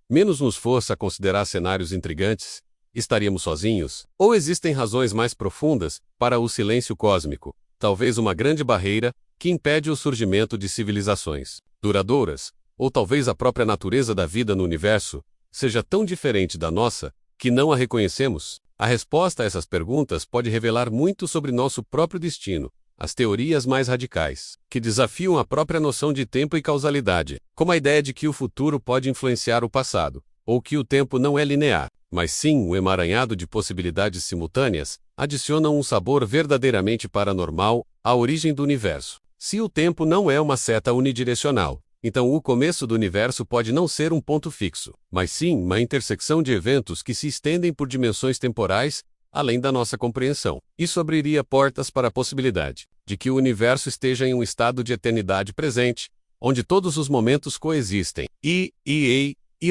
menos nos força a considerar cenários intrigantes. Estaríamos sozinhos? Ou existem razões mais profundas para o silêncio cósmico, talvez uma grande barreira que impede o surgimento de civilizações duradouras, ou talvez a própria natureza da vida no universo seja tão diferente da nossa que não a reconhecemos? A resposta a essas perguntas pode revelar muito sobre nosso próprio destino. As teorias mais radicais, que desafiam a própria noção de tempo e causalidade, como a ideia de que o futuro pode influenciar o passado, ou que o tempo não é linear, mas sim um emaranhado de possibilidades simultâneas, adicionam um sabor verdadeiramente paranormal à origem do universo. Se o tempo não é uma seta unidirecional, então o começo do universo pode não ser um ponto fixo, mas sim uma intersecção de eventos que se estendem por dimensões temporais, além da nossa compreensão. Isso abriria portas para a possibilidade de que o universo esteja em um estado de eternidade presente, onde todos os momentos coexistem. E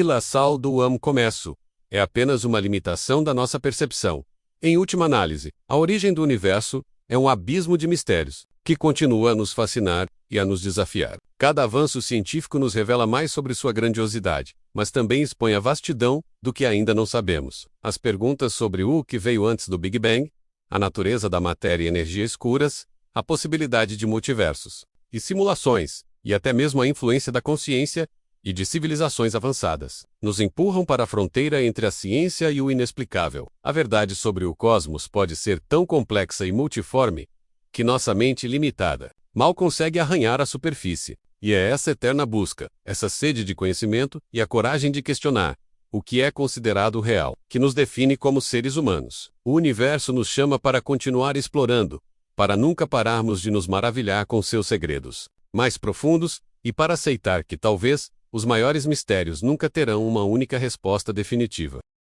la sal do começo é apenas uma limitação da nossa percepção. Em última análise, a origem do universo é um abismo de mistérios, que continua a nos fascinar e a nos desafiar. Cada avanço científico nos revela mais sobre sua grandiosidade, mas também expõe a vastidão do que ainda não sabemos. As perguntas sobre o que veio antes do Big Bang, a natureza da matéria e energia escuras, a possibilidade de multiversos e simulações, e até mesmo a influência da consciência e de civilizações avançadas, nos empurram para a fronteira entre a ciência e o inexplicável. A verdade sobre o cosmos pode ser tão complexa e multiforme que nossa mente limitada mal consegue arranhar a superfície. E é essa eterna busca, essa sede de conhecimento e a coragem de questionar o que é considerado real, que nos define como seres humanos. O universo nos chama para continuar explorando, para nunca pararmos de nos maravilhar com seus segredos mais profundos e para aceitar que talvez os maiores mistérios nunca terão uma única resposta definitiva.